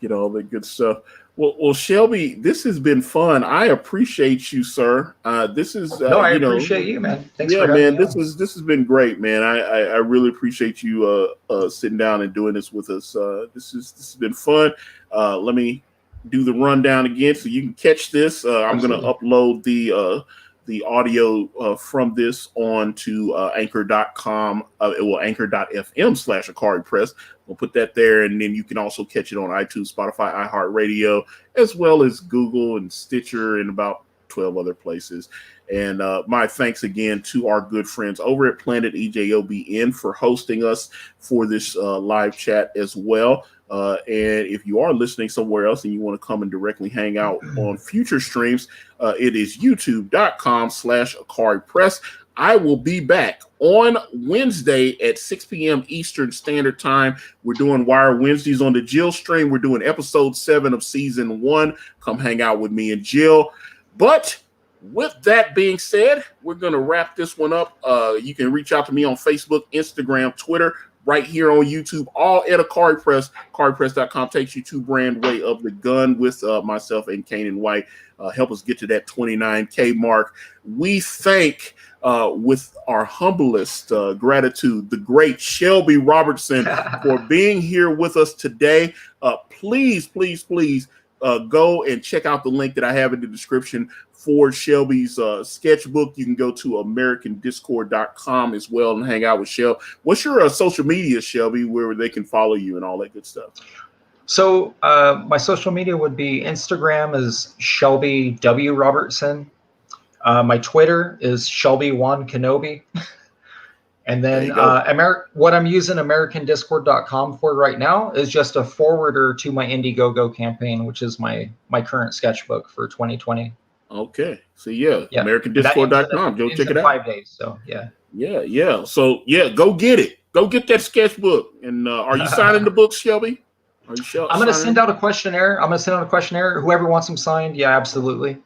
get all that good stuff. Well, Shelby, this has been fun. I appreciate you, sir. This is I appreciate you, man. Thanks for having me. This has been great, man. I really appreciate you sitting down and doing this with us. This has been fun. Let me do the rundown again so you can catch this. I'm going to upload the audio from this onto anchor.com, anchor.fm/Akari Press. We'll put that there, and then you can also catch it on iTunes, Spotify, iHeartRadio, as well as Google and Stitcher and about 12 other places. And my thanks again to our good friends over at Planet EJOBN for hosting us for this live chat as well. And if you are listening somewhere else and you want to come and directly hang out on future streams, it is youtube.com/Akari Press. I will be back on Wednesday at 6 p.m. Eastern Standard Time. We're doing Wire Wednesdays on the Jill stream. We're doing episode 7 of season 1. Come hang out with me and Jill. But with that being said, we're going to wrap this one up. You can reach out to me on Facebook, Instagram, Twitter, right here on YouTube, all at Akari Press. AkariPress.com takes you to Brand Way of the Gun with myself and Kanan White. Help us get to that 29K mark. We thank, with our humblest gratitude, the great Shelby Robertson for being here with us today. Please go and check out the link that I have in the description for Shelby's sketchbook. You can go to americandiscord.com as well and hang out with Shelby. What's your social media, Shelby, where they can follow you and all that good stuff? So my social media would be Instagram is Shelby W. Robertson. My Twitter is Shelby1 Kenobi. And then what I'm using americandiscord.com for right now is just a forwarder to my Indiegogo campaign, which is my current sketchbook for 2020. Okay. So americandiscord.com. Go check it out. 5 days. So Yeah. So go get it. Go get that sketchbook. And are you signing the book, Shelby? Are you I'm going to send out a questionnaire. Whoever wants them signed. Yeah, absolutely.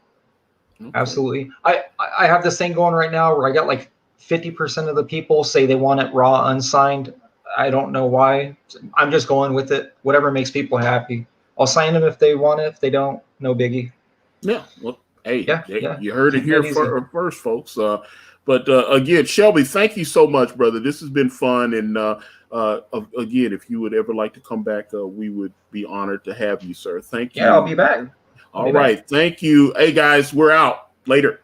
Okay. Absolutely. I have this thing going right now where I got like 50% of the people say they want it raw, unsigned. I don't know why. I'm just going with it. Whatever makes people happy. I'll sign them if they want it. If they don't, no biggie. Yeah. Well, hey, you heard it here first, folks. But again, Shelby, thank you so much, brother. This has been fun. And again, if you would ever like to come back, we would be honored to have you, sir. Thank you. Yeah, I'll be back. All right. Thank you. Hey, guys, we're out. Later.